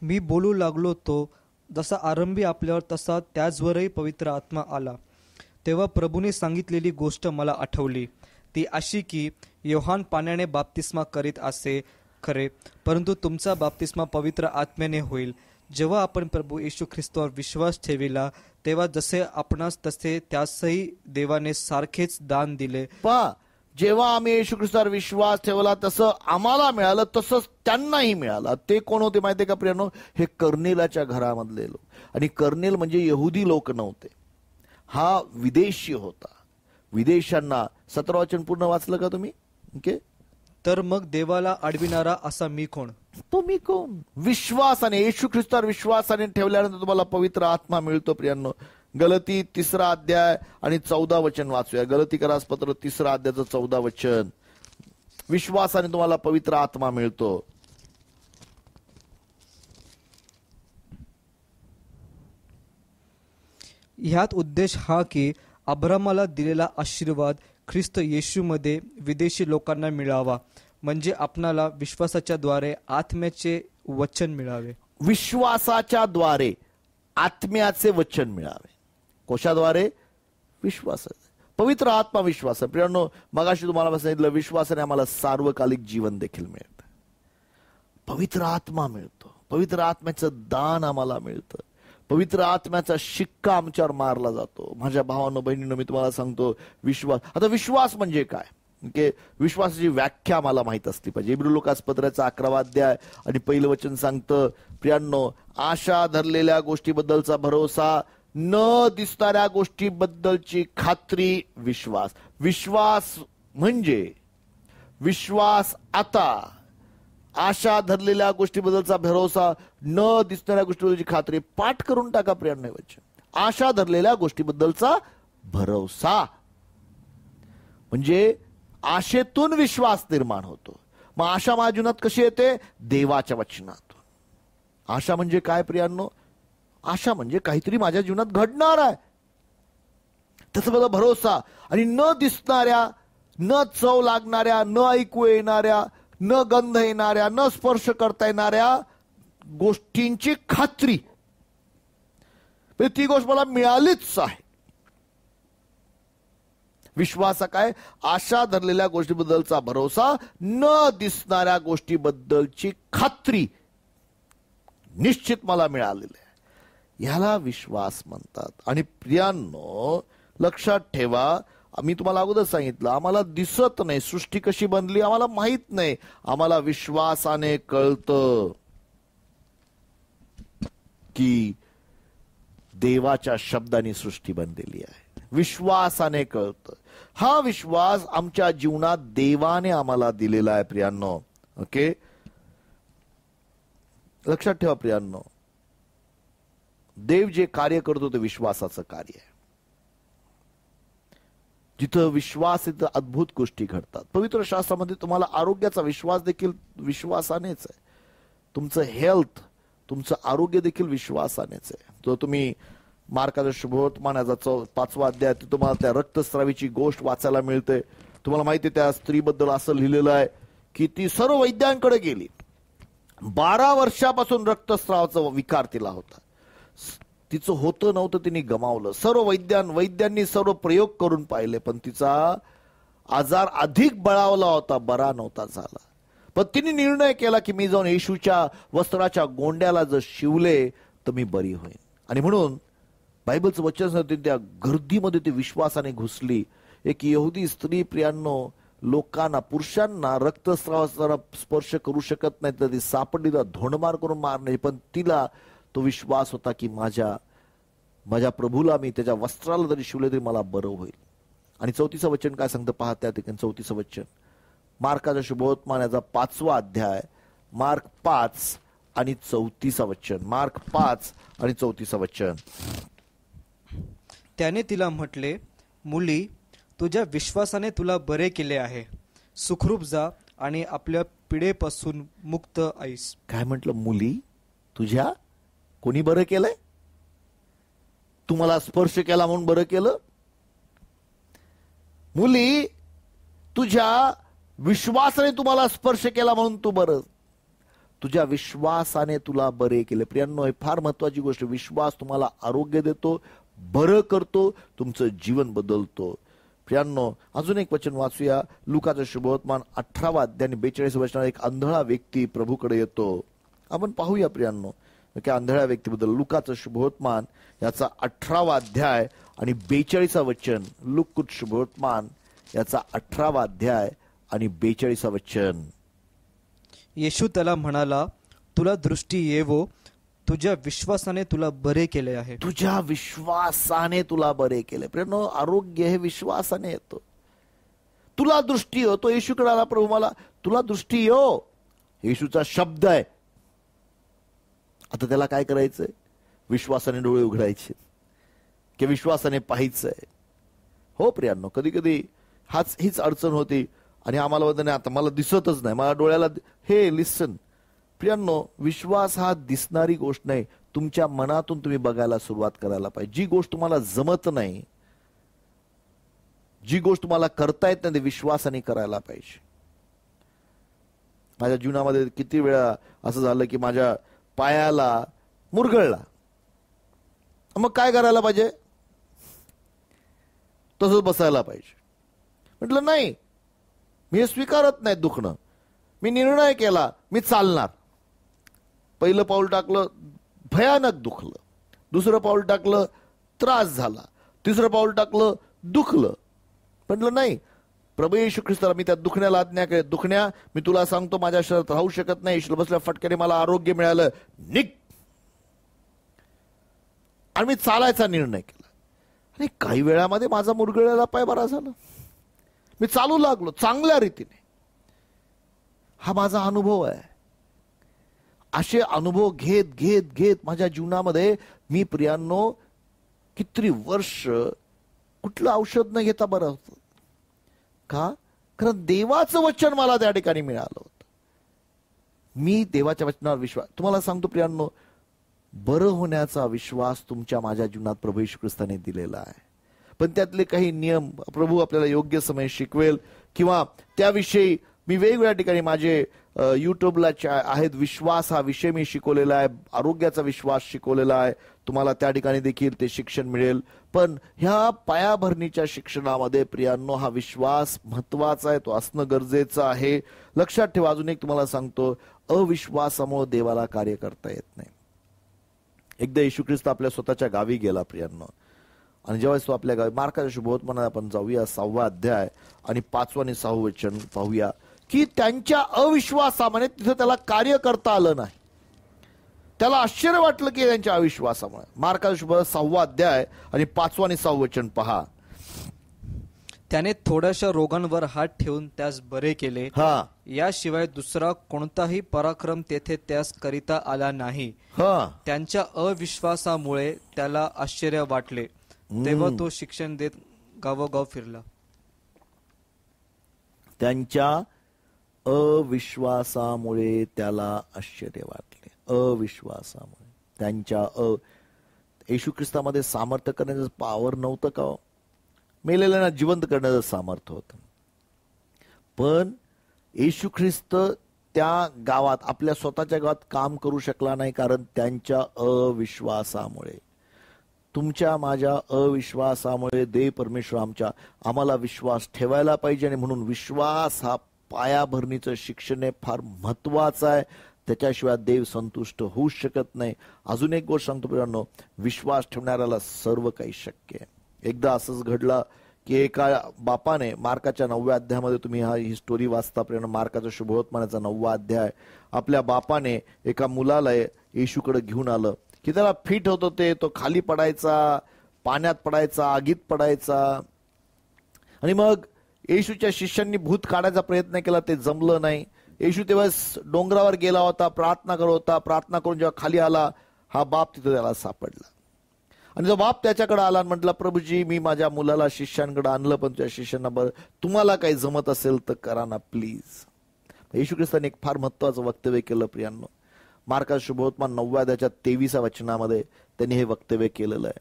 मी बोलू लागलो तो जसा आरंभी आपल्यावर, तसा त्याचवरही पवित्र आत्मा आला. तेव्हा प्रभूने सांगितलेली गोष्ट मला आठवली. ती अशी की योहान पाण्याने बाप्तिस्मा करीत असे खरे, परंतु तुमचा बाप्तिस्मा पवित्र आत्म्याने होईल जेव्हा आपण प्रभू येशू ख्रिस्तावर विश्वास ठेविला. तेव्हा जसे आपणास तसे त्यासही देवाने सारखेच दान दिले. जेव्हा आम्ही येशू ख्रिस्तावर विश्वास ठेवला तसं आम्हाला मिळालं, तसंच त्यांनाही मिळालं. ते कोण होते माहितीये का प्रियानो? हे कर्नेलाच्या घरामधले लोक. आणि कर्नेल म्हणजे यहुदी लोक नव्हते, हा विदेशी होता. विदेशांना 17 वचन पूर्ण वाचलं का तुम्ही? ओके, तर मग देवाला अडविणारा असा मी कोण? तो मी कोण? विश्वासाने, येशू ख्रिस्तावर विश्वासाने ठेवल्यानंतर तुम्हाला पवित्र आत्मा मिळतो. प्रियांनो, गलती 3रा अध्याय आणि 14 वचन वाचूया. गलतीकरास पत्र 3रा अध्यायाचं 14 वचन. विश्वासाने तुम्हाला पवित्र आत्मा मिळतो. ह्यात उद्देश हा की अब्रामाला दिलेला आशीर्वाद ख्रिस्त येशूमध्ये विदेशी लोकांना मिळावा, म्हणजे आपणाला विश्वासाच्या द्वारे आत्म्याचे वचन मिळावे. विश्वासाच्या द्वारे आत्म्याचे वचन मिळावे. कोशाद्वारे? विश्वासाचे. पवित्र आत्मा विश्वास. प्रियांनो, मगाशी तुम्हाला सांगितलं विश्वासाने आम्हाला सार्वकालिक जीवन देखील मिळतं. पवित्र आत्मा मिळतो. पवित्र आत्म्याचं दान आम्हाला मिळतं. पवित्र आत्म्याचा शिक्का आमच्यावर मारला जातो. माझ्या भावांनो, बहिणींनो, मी तुम्हाला सांगतो विश्वास. आता विश्वास म्हणजे काय? विश्वासाची व्याख्या मला माहित असली पाहिजे. इब्री लोकास पत्राचा 11वा अध्याय आणि 1 वचन सांगतं, प्रियांनो, आशा धरलेल्या गोष्टीबद्दलचा भरोसा, न दिसणाऱ्या गोष्टीबद्दलची खात्री विश्वास. विश्वास म्हणजे विश्वास आता, आशा धरलेल्या गोष्टीबद्दलचा भरोसा, न दिसणाऱ्या गोष्टीबद्दलची खात्री. पाठ करून टाका प्रियांनो वचन. आशा धरलेल्या गोष्टीबद्दलचा भरोसा म्हणजे आशेतून विश्वास निर्माण होतो. मग आशा माझ्या जीवनात कशी येते? देवाच्या वचनातून. आशा म्हणजे काय प्रियांनो? आशा म्हणजे काहीतरी माझ्या जीवनात घडणार आहे, त्याचा भरोसा. आणि न दिसणाऱ्या, न चव लागणाऱ्या, न ऐकू येणाऱ्या, न गंध येणाऱ्या, न स्पर्श करता येणाऱ्या गोष्टींची खात्री. ती गोष्ट मला मिळालीच आहे. विश्वास काय? आशा धरलेल्या गोष्टीबद्दलचा भरोसा, न दिसणाऱ्या गोष्टीबद्दलची खात्री. निश्चित मला मिळालेली आहे, ह्याला विश्वास म्हणतात. आणि प्रियांनो, लक्षात ठेवा, मी तुम्हाला अगोदर सांगितलं, आम्हाला दिसत नाही सृष्टी कशी बनली, आम्हाला माहित नाही. आम्हाला विश्वासाने कळतं की देवाच्या शब्दाने सृष्टी बनलेली आहे. विश्वासाने कळतं. हा विश्वास आमच्या जीवनात देवाने आम्हाला दिलेला आहे प्रियांनो. ओके, लक्षात ठेवा प्रियांनो, देव जे कार्य करतो ते विश्वासाचं कार्य आहे. जिथं विश्वास आहे तिथं अद्भुत गोष्टी घडतात. पवित्र शास्त्रामध्ये तुम्हाला आरोग्याचा विश्वास देखील विश्वासानेच आहे. तुमचं हेल्थ, तुमचं आरोग्य देखील विश्वासानेच आहे. तो तुम्ही मार्काचा शुभवर्तमानाचा 5वा अध्याय, तुम्हाला त्या रक्तस्रावीची गोष्ट वाचायला मिळते. तुम्हाला माहिती आहे त्या स्त्रीबद्दल असं लिहिलेलं आहे की ती सर्व वैद्यांकडे गेली. 12 वर्षापासून रक्तस्रावाचा विकार तिला होता. तिचं होतं नव्हतं तिने गमावलं. सर्व वैद्यांनी सर्व प्रयोग करून पाहिले, पण तिचा आजार अधिक बळावला होता, बरा नव्हता झाला. पण तिने निर्णय केला की मी जाऊन येशूच्या वस्त्राच्या गोंड्याला जर शिवले तर मी बरी होईन. आणि म्हणून बायबलचं वचन सांगते त्या गर्दीमध्ये ती विश्वासाने घुसली. एक यहुदी स्त्री प्रियांनो लोकांना, पुरुषांना रक्तस्रावाचा स्पर्श करू शकत नाही, तर ती सापडली तर धोंडमार करून मारणे, पण तिला तो विश्वास होता की माझ्या प्रभूला मी त्याच्या वस्त्राला जरी शिवले तरी मला बरं होईल. आणि 34 वचन काय सांगतं पहा त्या ठिकाणी. 34 वचन मार्काचा शुभवर्तमान याचा 5वा अध्याय, मार्क 5 आणि 34 वचन. मार्क 5 आणि 34 वचन. त्याने तिला म्हटले, मुली, तुझ्या विश्वासाने तुला बरे केले आहे. सुखरूप जा आणि आपल्या पिढेपासून मुक्त ऐस. काय म्हटलं? मुली, तुझ्या कोणी बरं केलंय? तुम्हाला स्पर्श केला म्हणून बरं केलं? मुली, तुझ्या विश्वासाने तुम्हाला स्पर्श केला म्हणून तू बरं, तुझ्या विश्वासाने तुला बरे केले. प्रियांनो, ही फार महत्वाची गोष्ट. विश्वास तुम्हाला आरोग्य देतो, बरं करतो, तुमचं जीवन बदलतो. प्रियांनो, अजून एक वचन वाचूया. लुकाचं शुभवर्तमान 18वा अध्याय आणि 42 वचनात एक आंधळा व्यक्ती प्रभूकडे येतो. आपण पाहूया प्रियांनो त्या आंधळ्या व्यक्तीबद्दल. लुकाचं शुभवर्तमान याचा 18वा अध्याय आणि 42 वचन. लुक शुभवर्तमान याचा 18वा अध्याय आणि 42 वचन. येशू त्याला म्हणाला, तुला दृष्टी येवो, तुझ्या विश्वासाने तुला बरे केले आहे. तुझ्या विश्वासाने तुला बरे केले. प्रियांनो, आरोग्य हे विश्वासाने येतो. तुला दृष्टी येतो. तो येशूकडे आला, प्रभू मला तुला दृष्टी येऊ. येशूचा शब्द आहे. आता त्याला काय करायचंय? विश्वासाने डोळे उघडायचे की विश्वासाने पाहायचंय. हो प्रियांनो, कधी कधी हीच अडचण होती. आणि आम्हाला वदन आता मला दिसतच नाही, मला डोळ्याला. हे लिसन प्रियांनो, विश्वास हा दिसणारी गोष्ट नाही. तुमच्या मनातून तुम्ही बघायला सुरुवात करायला पाहिजे. जी गोष्ट तुम्हाला जमत नाही, जी गोष्ट तुम्हाला करता येत नाही, ते विश्वासाने करायला पाहिजे. माझ्या जीवनामध्ये किती वेळा असं झालं की माझ्या पायाला मुरगळला. मग काय करायला पाहिजे? तसंच बसायला पाहिजे. म्हटलं नाही, मी हे स्वीकारत नाही दुखणं. मी निर्णय केला, मी चालणार. पहिलं पाऊल टाकलं, भयानक दुखलं. दुसरं पाऊल टाकलं, त्रास झाला. तिसरं पाऊल टाकलं, दुखलं. म्हटलं नाही, प्रभू येशू ख्रिस्ताला मी त्या दुखण्याला आज्ञा केली. दुखण्या, मी तुला सांगतो माझ्या शरीरात राहू शकत नाही. येशूला बसल्या फटक्याने मला आरोग्य मिळालं, निघ. आणि मी चालायचा निर्णय केला. आणि काही वेळामध्ये माझा मुरगळलेला पाय बरा झाला. मी चालू लागलो चांगल्या रीतीने. हा माझा अनुभव आहे. असे अनुभव घेत घेत घेत माझ्या जीवनामध्ये मी प्रियांनो किती वर्ष कुठलं औषध न घेता बरं होतं. का? कारण देवाचं वचन मला त्या ठिकाणी मिळालं होतं. मी देवाच्या वचनावर विश्वास. तुम्हाला सांगतो प्रियांनो, बरं होण्याचा विश्वास तुमच्या माझ्या जीवनात प्रभू येशू ख्रिस्ताने दिलेला आहे. पण त्यातले काही नियम प्रभू आपल्याला योग्य समय शिकवेल, किंवा त्याविषयी मी वेगवेगळ्या ठिकाणी माझे युट्यूबला आहेत. विश्वास हा विषय मी शिकवलेला आहे, आरोग्याचा विश्वास शिकवलेला आहे. तुम्हाला त्या ठिकाणी देखील ते शिक्षण मिळेल. पण ह्या पायाभरणीच्या शिक्षणामध्ये प्रियांनो हा विश्वास महत्वाचा आहे, तो असणं गरजेचं आहे. लक्षात ठेवा. अजून एक तुम्हाला सांगतो, अविश्वासामुळे देवाला कार्य करता येत नाही. एकदा येशू ख्रिस्त आपल्या स्वतःच्या गावी गेला प्रियांनो. आणि जेव्हा तो आपल्या गावी, मार्काच्या शुभवर्तमानात आपण जाऊया 6वा अध्याय आणि 5वं आणि 6वं वचन पाहूया की त्यांच्या अविश्वासामुळे तिथे त्याला कार्य करता आलं नाही. त्याला आश्चर्य वाटलं की त्यांच्या अविश्वासामुळे. मार्काच्या शुभ 6वा अध्याय आणि 5वं आणि 6वं वचन पहा. त्याने थोड्याशा रोगांवर हात ठेवून त्यास बरे केले. याशिवाय दुसरा कोणताही पराक्रम तेथे त्यास करिता आला नाही. त्यांच्या अविश्वासामुळे त्याला आश्चर्य वाटले. तेव्हा तो शिक्षण देत गावोगाव फिरला. त्यांच्या अविश्वासामुळे त्याला आश्चर्य वाटले. अविश्वासामुळे त्यांच्या येशू ख्रिस्तामध्ये सामर्थ्य करण्याचं पावर नव्हतं का? मेलेल्यांना जिवंत करण्याचं सामर्थ्य होतं. पण येशू ख्रिस्त त्या गावात, आपल्या स्वतःच्या गावात काम करू शकला नाही, कारण त्यांच्या अविश्वासामुळे. तुमच्या माझ्या अविश्वासामुळे देव परमेश्वर आम्हाला विश्वास ठेवायला पाहिजे, आणि म्हणून विश्वास हा पायाभरणीचं शिक्षण आहे, फार महत्वाचं आहे. त्याच्याशिवाय देव संतुष्ट होऊ शकत नाही. अजून एक गोष्ट सांगतो मित्रांनो, विश्वास ठेवणाऱ्याला सर्व काही शक्य आहे. एकदा असंच घडलं की एका बापाने, मार्काच्या 9व्या अध्यायामध्ये तुम्ही ही स्टोरी वाचता प्रेरणा, मार्काच्या शुभवर्तमानाचा 9वा अध्याय, आपल्या बापाने एका मुलाला येशूकडे घेऊन आलं की त्याला फिट होत होते, तो खाली पडायचा, पाण्यात पडायचा, आगीत पडायचा. आणि मग येशूच्या शिष्यांनी भूत काढायचा प्रयत्न केला, ते जमलं नाही. येशू तेव्हा डोंगरावर गेला होता, प्रार्थना करत होता. प्रार्थना करून जेव्हा खाली आला, हा बाप तिथे त्याला सापडला. आणि जो बाप त्याच्याकडे आला आणि म्हटला, प्रभूजी मी माझ्या मुलाला शिष्यांकडे आणलं, पण त्या शिष्यांना तुम्हाला काही जमत असेल तर करा ना प्लीज. येशू ख्रिस्ताने एक फार महत्वाचं वक्तव्य केलं प्रियांनो. मार्क शुभवर्तमान 9व्या अध्यायाच्या 23व्या वचनामध्ये त्यांनी हे वक्तव्य केलेलं आहे.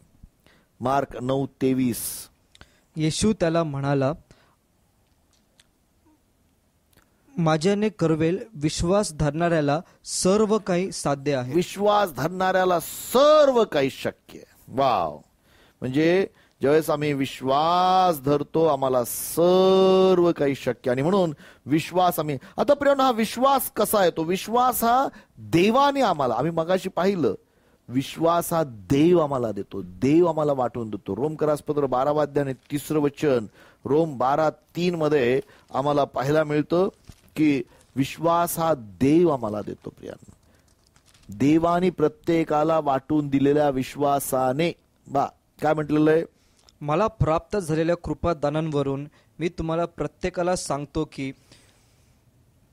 मार्क 9:23. येशू त्याला म्हणाला, माझ्याने करवेल, विश्वास धरणाऱ्याला सर्व काही साध्य आहे. विश्वास धरणाऱ्याला सर्व काही शक्य आहे. वाव. म्हणजे ज्यावेळेस आम्ही विश्वास धरतो, आम्हाला सर्व काही शक्य. आणि म्हणून विश्वास आता प्रियांनो, हा विश्वास कसा येतो? विश्वास हा देवाने आम्हाला, आम्ही मगाशी पाहिलं, विश्वास हा देव आम्हाला देतो, देव आम्हाला वाटून देतो. रोमकरासपत्र 12व्या अध्याय 3रं वचन, रोम 12:3 मध्ये आम्हाला पाहायला मिळतं की विश्वास हा देव आम्हाला देतो. प्रियांनो, देवाने प्रत्येकाला वाटून दिलेल्या विश्वासाने, काय म्हटलेलं आहे? मला प्राप्त झालेल्या कृपादानांवरून मी तुम्हाला प्रत्येकाला सांगतो की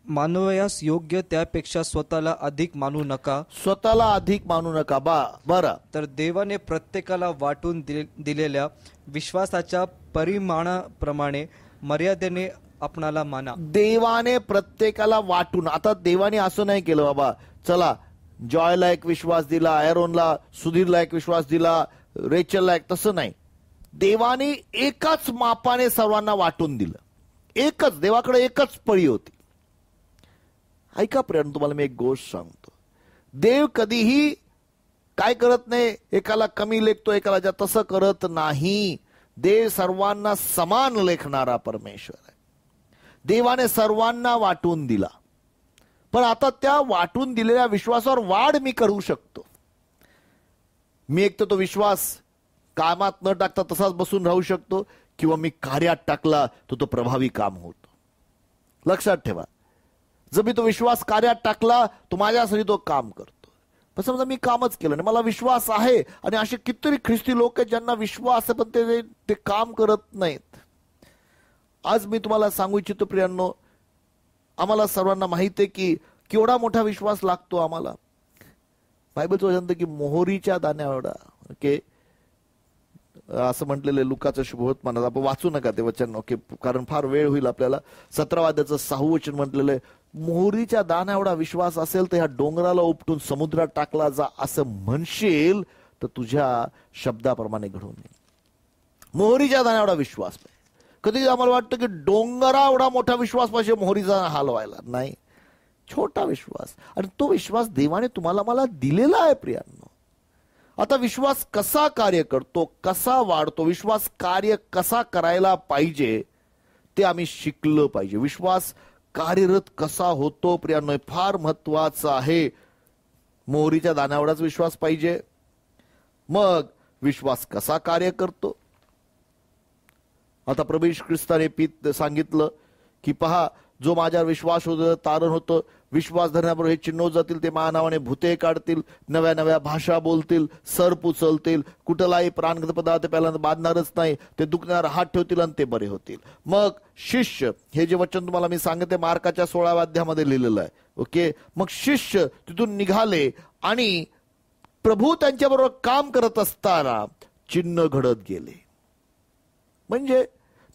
मानवयास योग्य त्यापेक्षा स्वतःला अधिक मानू नका. स्वतःला अधिक मानू नका. बरं. तर देवाने प्रत्येकाला वाटून दिलेल्या विश्वासाच्या परिमाणाप्रमाणे मर्यादेने आपणाला माना. देवाने प्रत्येकाला वाटून, आता देवाने असं नाही केलं बाबा, चला जॉयला एक विश्वास दिला, एरोनला, सुधीरला एक विश्वास दिला, रेचलला एक, तसं नाही. देवाने एकाच मापाने सर्वांना वाटून दिलं. एकच, देवाकडे एकच पळी होती. ऐका प्रियांनो, तुम्हाला मी एक गोष्ट सांगतो, देव कधीही काय करत नाही, एकाला कमी लेखतो एकाला जास्त, तसं करत नाही. देव सर्वांना समान लेखणारा परमेश्वर आहे. देवाने सर्वांना वाटून दिला, पण आता त्या वाटून दिलेल्या विश्वासावर वाढ मी करू शकतो. मी एक तर तो विश्वास कामात न टाकता तसाच बसून राहू शकतो, किंवा मी कार्यात टाकला तर तो प्रभावी काम होतो. लक्षात ठेवा, जर मी तो विश्वास कार्यात टाकला तो माझ्यासाठी तो काम करतो. पण समजा मी कामच केलं नाही, मला विश्वास आहे, आणि असे कितीतरी ख्रिस्ती लोक आहेत ज्यांना विश्वास आहे पण ते काम करत नाहीत. आज मी तुम्हाला सांगू इच्छितो प्रियांनो, आम्हाला सर्वांना माहिती आहे की केवढा मोठा विश्वास लागतो आम्हाला. बायबलचं वचन म्हणतं की मोहरीच्या दाण्या एवढा, ओके, असं म्हटलेलं लुकाचं शुभवर्तमानात. आपण वाचू नका ते वचन, ओके, कारण फार वेळ होईल आपल्याला. 17व्या अध्यायाचं 6वं वचन म्हटलेलं आहे, मोहरीच्या दाण्या एवढा विश्वास असेल तर ह्या डोंगराला उपटून समुद्रात टाकला जा, असं म्हणशील तर तुझ्या शब्दाप्रमाणे घडून येईल. मोहरीच्या दाण्या एवढा विश्वास. कधी आम्हाला वाटतं की डोंगरा एवढा मोठा विश्वास पाहिजे मोहरीचा हलवायला, नाही, छोटा विश्वास. आणि तो विश्वास देवाने तुम्हाला मला दिलेला आहे प्रियांनो. आता विश्वास कसा कार्य करतो, कसा वाढतो, विश्वास कार्य कसा करायला पाहिजे ते आम्ही शिकलं पाहिजे. विश्वास कार्यरत कसा होतो प्रियांनो, फार महत्वाचं आहे. मोहरीच्या दाण्यावरच विश्वास पाहिजे. मग विश्वास कसा कार्य करतो? आता प्रभू येशू ख्रिस्ताने सांगितलं की पहा, जो माझ्यावर विश्वास होतं तारण होतं, विश्वास धरण्याबरोबर हे चिन्ह जातील, ते माझ्या नावाने भूते काढतील, नव्या नव्या भाषा बोलतील, सर्प उचलतील, कुठलाही प्राणघातक पदार्थ पहिल्यांदा बांधणारच नाही, ते दुखण्यावर हात ठेवतील आणि ते बरे होतील. मग शिष्य, हे जे वचन तुम्हाला मी सांगते मार्काच्या 16व्या अध्यायामध्ये लिहिलेलं आहे, ओके. मग शिष्य तिथून निघाले आणि प्रभू त्यांच्याबरोबर काम करत असताना चिन्ह घडत गेले. म्हणजे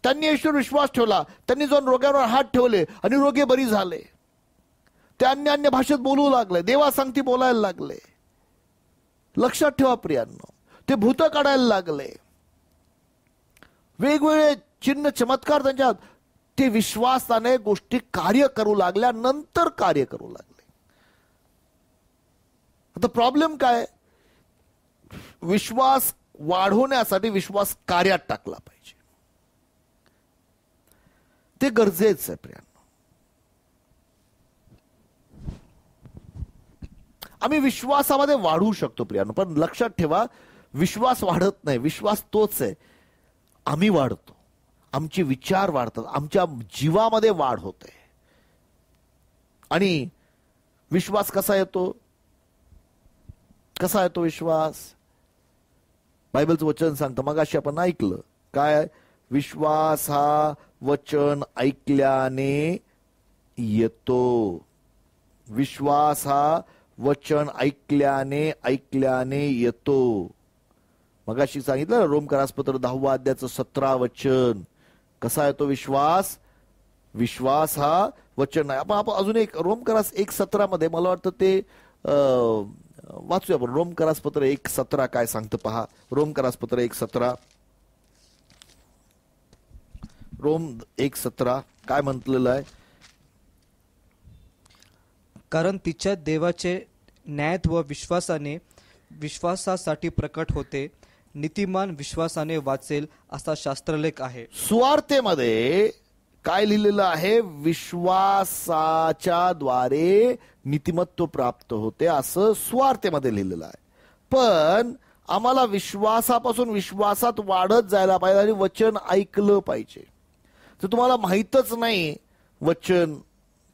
त्यांनी येशूवर विश्वास ठेवला, त्यांनी जाऊन रोग्यांवर हात ठेवले आणि रोगी बरी झाले. ते अन्य भाषेत बोलू लागले, देवा सांगती बोलायला लागले. लक्षात ठेवा प्रियांनो, ते भूत काढायला लागले, वेगवेगळे चिन्ह चमत्कार त्यांच्यात, ते विश्वासाने गोष्टी कार्य करू लागल्या, नंतर कार्य करू लागले. आता प्रॉब्लेम काय? विश्वास वाढवण्यासाठी विश्वास कार्यात टाकला पाहिजे. ते गरजेचं आहे प्रियांनो. आम्ही विश्वासामध्ये वाढू शकतो प्रियांनो, पण लक्षात ठेवा विश्वास वाढत नाही, विश्वास तोच आहे. आम्ही वाढतो, आमचे विचार वाढतात, आमच्या जीवामध्ये वाढ होते. आणि विश्वास कसा येतो? कसा येतो विश्वास? बायबलचं वचन सांगतं, मगाशी आपण ऐकलं काय? विश्वास हा वचन ऐकल्याने येतो. विश्वास हा वचन ऐकल्याने येतो. मगाशी सांगितलं ना, रोमकरासपत्र 10 अध्यायाचं 17 वचन. कसा येतो विश्वास? विश्वास हा वचन आहे. आपण अजून एक रोमकरास 1:17 मध्ये मला वाटतं ते वाचूया आपण. रोमकरासपत्र 1:17 काय सांगतं पहा. रोमकरासपत्र 1:17, रोम 1:17 काय म्हटलेलं आहे? कारण तिच्या देवाचे न्यायत्व विश्वासासाठी प्रकट होते. नीतिमान विश्वासाने वाचेल असा शास्त्रलेख आहे. सुवार्तेमध्ये काय लिहिलेलं आहे? विश्वासाच्या द्वारे नीतिमत्व प्राप्त होते असं सुवार्तेमध्ये लिहिलेलं आहे. पण आम्हाला विश्वासापासून विश्वासात वाढत जायला पाहिजे आणि वचन ऐकलं पाहिजे. तर तुम्हाला माहीतच नाही वचन,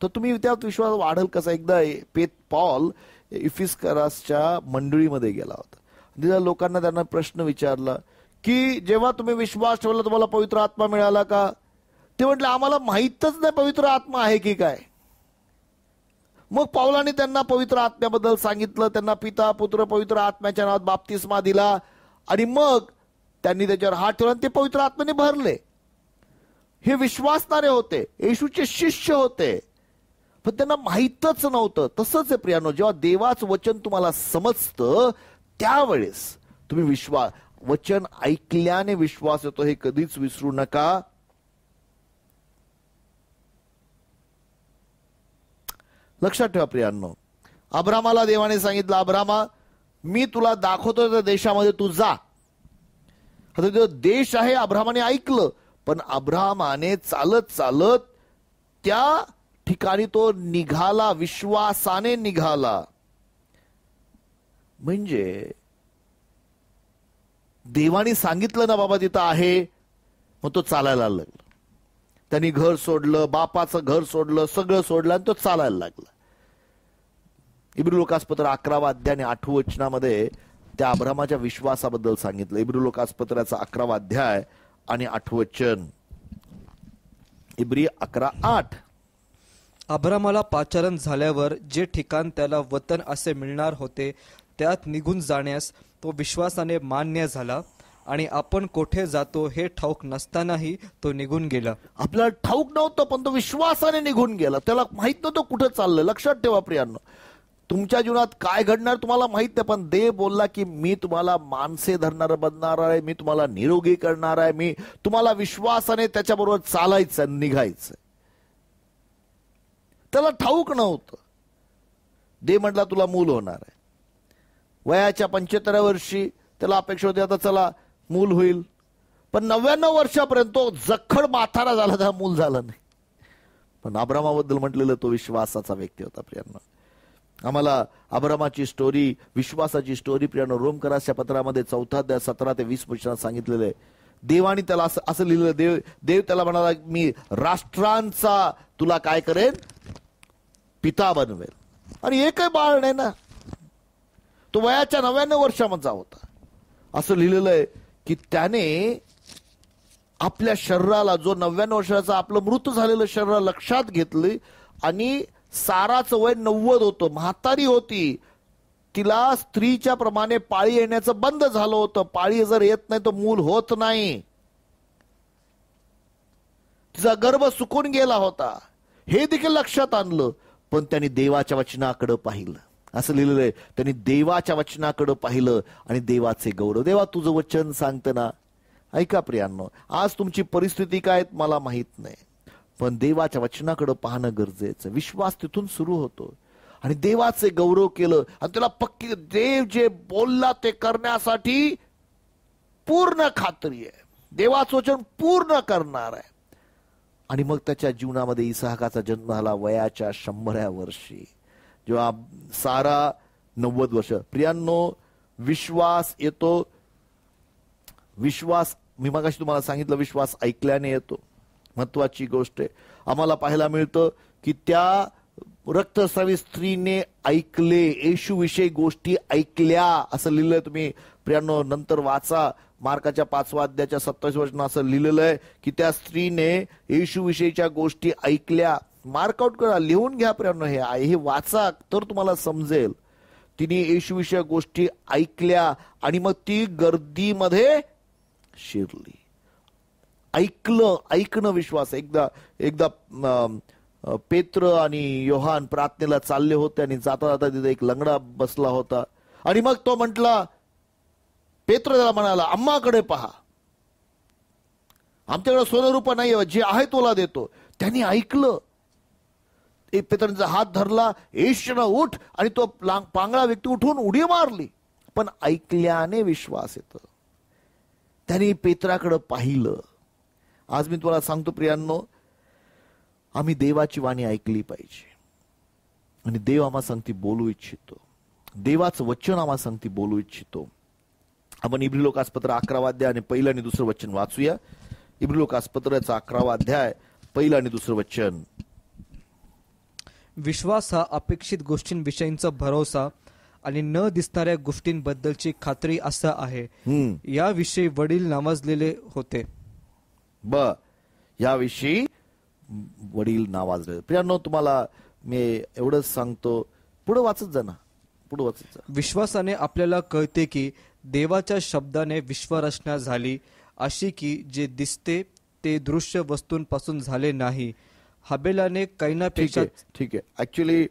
तर तुम्ही त्यात विश्वास वाढेल कसा? एकदा पॉल इफिसकरासच्या मंडळीमध्ये गेला होता. तिथल्या लोकांना त्यांना प्रश्न विचारला की जेव्हा तुम्ही विश्वास ठेवला तुम्हाला पवित्र आत्मा मिळाला का? ते म्हटले आम्हाला माहीतच नाही पवित्र आत्मा आहे की काय. मग पौलाने त्यांना पवित्र आत्म्याबद्दल सांगितलं. त्यांना पिता पुत्र पवित्र आत्म्याच्या नावात बाप्तिस्मा दिला आणि मग त्यांनी त्याच्यावर हात ठेवला आणि ते पवित्र आत्म्याने भरले. हे विश्वासणारे होते, येशूचे शिष्य होते, पण त्यांना माहीतच नव्हतं. तसंच आहे प्रियानो, जेव्हा देवाचं वचन तुम्हाला समजतं त्यावेळेस तुम्ही वचन ऐकल्याने विश्वास येतो, हे कधीच विसरू नका. लक्षात ठेवा प्रियांनो, अब्रामाला देवाने सांगितलं, अब्रामा मी तुला दाखवतो त्या देशामध्ये तू जा. आता जो देश आहे अब्रामाने ऐकलं, पण अब्रामाने चालत चालत त्या ठिकाणी तो निघाला, विश्वासाने निघाला. म्हणजे देवाने सांगितलं ना बाबा तिथं आहे, मग तो चालायला लागला. त्यांनी घर सोडलं, बापाचं घर सोडलं, सगळं सोडलं आणि तो चालायला लागला. इब्री लोकासपत्र 11 अध्याय आणि 8 वचनामध्ये त्या अब्रामाच्या विश्वासाबद्दल सांगितलं. इब्री लोकासपत्राचा 11 अध्याय आणि 8 वचन. इब्री 11:8. अब्रामाला पाचारण झाल्यावर जे ठिकाण त्याला वतन असे मिळणार होते त्यात निघून जाण्यास तो विश्वासाने मान्य झाला आणि आपण कोठे जातो हे ठाऊक नसतानाही तो निघून गेला. आपल्याला ठाऊक नव्हतं पण तो विश्वासाने निघून गेला. त्याला माहित नव्हतं कुठं चाललं. लक्षात ठेवा प्रियांनो, तुमच्या जीवनात काय घडणार तुम्हाला माहित नाही, पण देव बोलला की मी तुम्हाला माणसे धरणार बनणार आहे, मी तुम्हाला निरोगी करणार आहे, मी तुम्हाला विश्वासाने त्याच्याबरोबर चालायचं निघायचं. त्याला ठाऊक नव्हतं. देव म्हटला तुला मूल होणार आहे. वयाच्या 75व्या वर्षी त्याला अपेक्षा होती आता चला मूल होईल, पण 99 वर्षापर्यंत तो जखड म्हातारा झाला, त्याला मूल झालं नाही. पण अब्रामाबद्दल म्हटलेलं तो विश्वासाचा व्यक्ती होता प्रियांनो. आम्हाला अब्रामाची स्टोरी, विश्वासाची स्टोरी प्रियांनो रोमकरासच्या पत्रामध्ये 4 अध्याय 17 ते 20 वचनात सांगितलेलं आहे. देवाने त्याला असं लिहिलं, देव त्याला म्हणाला मी राष्ट्रांचा तुला काय करेन, पिता बनवेल. आणि एकही बाळ नाही ना, तो वयाच्या 99 वर्षांचा होता. असं लिहिलेलं आहे की त्याने आपल्या शरीराला, जो 99 वर्षाचा आपलं मृत झालेलं शरीर लक्षात घेतलं आणि साराचं वय 90 होतं, म्हातारी होती, तिला स्त्रीच्या प्रमाणे पाळी येण्याचं बंद झालं होतं. पाळी जर येत नाही तर मूल होत नाही. तिचा गर्भ सुकून गेला होता, हे देखील लक्षात आणलं. पण त्यांनी देवाच्या वचनाकडे पाहिलं. असं लिहिलेलं आहे, त्यांनी देवाच्या वचनाकडे पाहिलं आणि देवाचे गौरव. देवा तुझं वचन सांगतं ना. ऐका प्रियांनो, आज तुमची परिस्थिती काय मला माहित नाही, पण देवाच्या वचनाकडे पाहणं गरजेचं. विश्वास तिथून सुरू होतो आणि देवाचे गौरव केलं आणि त्याला पक्की देव जे बोलला ते करण्यासाठी पूर्ण खात्री आहे, देवाचं वचन पूर्ण करणार आहे. आणि मग त्याच्या जीवनामध्ये इसाहाकाचा जन्म झाला वयाच्या 100व्या वर्षी, जेव्हा सारा 90 वर्ष. प्रियांनो, विश्वास येतो. विश्वास, मी मगाशी तुम्हाला सांगितलं, विश्वास ऐकल्याने येतो. महत्वाची गोष्ट आहे. आम्हाला पाहायला मिळतं की त्या रक्तस्रावी स्त्रीने ऐकले, येशूविषयी गोष्टी ऐकल्या असं लिहिलंय. तुम्ही प्रियांनो नंतर वाचा, मार्काच्या 5व्या अध्यायाच्या 27 वचन असं लिहिलेलं आहे की त्या स्त्रीने येशूविषयीच्या गोष्टी ऐकल्या. मार्कआउट करा, लिहून घ्या प्रियांनो, हे वाचा तर तुम्हाला समजेल. तिने येशूविषयी गोष्टी ऐकल्या आणि मग ती गर्दीमध्ये शिरली. ऐकणं विश्वास. एकदा पेत्र आणि योहान प्रार्थनेला चालले होते आणि जाता जाता तिथे एक लंगडा बसला होता आणि मग तो म्हटला, पेत्र त्याला म्हणाला, अम्माकडे पहा, आमच्याकडे सोनं रुपा नाही, जे आहे तोला देतो. त्यांनी ऐकलं. एक पेत्रांचा हात धरला, येशूनं उठ, आणि तो पांगळा व्यक्ती उठून उडी मारली. पण ऐकल्याने विश्वास येतो. त्यांनी पेत्राकडे पाहिलं. आज मी तुम्हाला सांगतो प्रियांनो, आम्ही देवाची वाणी ऐकली पाहिजे. आणि देव आम्हा सांगती बोलू इच्छितो. देवाचं वचन आम्हा सांगती बोलू इच्छितो. आपण इब्री लोकासपत्र 11वा अध्याय आणि पहिलं आणि दुसरं वचन वाचूया. इब्री लोकासपत्राचा 11वा अध्याय, पहिलं आणि दुसरं वचन. विश्वास हा अपेक्षित गोष्टींविषयींचा भरोसा आणि न दिसणाऱ्या गोष्टींबद्दलची खात्री असा आहे. याविषयी वडील नावाजलेले होते. याविषयी वडील नावाजलेले. प्रियांनो, तुम्हाला मी एवढंच सांगतो, पुढे वाचत जा ना, पुढे वाचत जा. विश्वासाने आपल्याला कळते की देवाच्या शब्दाने विश्वरचना झाली, अशी की जे दिसते ते दृश्य वस्तूंपासून झाले नाही. हबेलाने कैनापेक्षा. ठीक आहे. ऍक्च्युली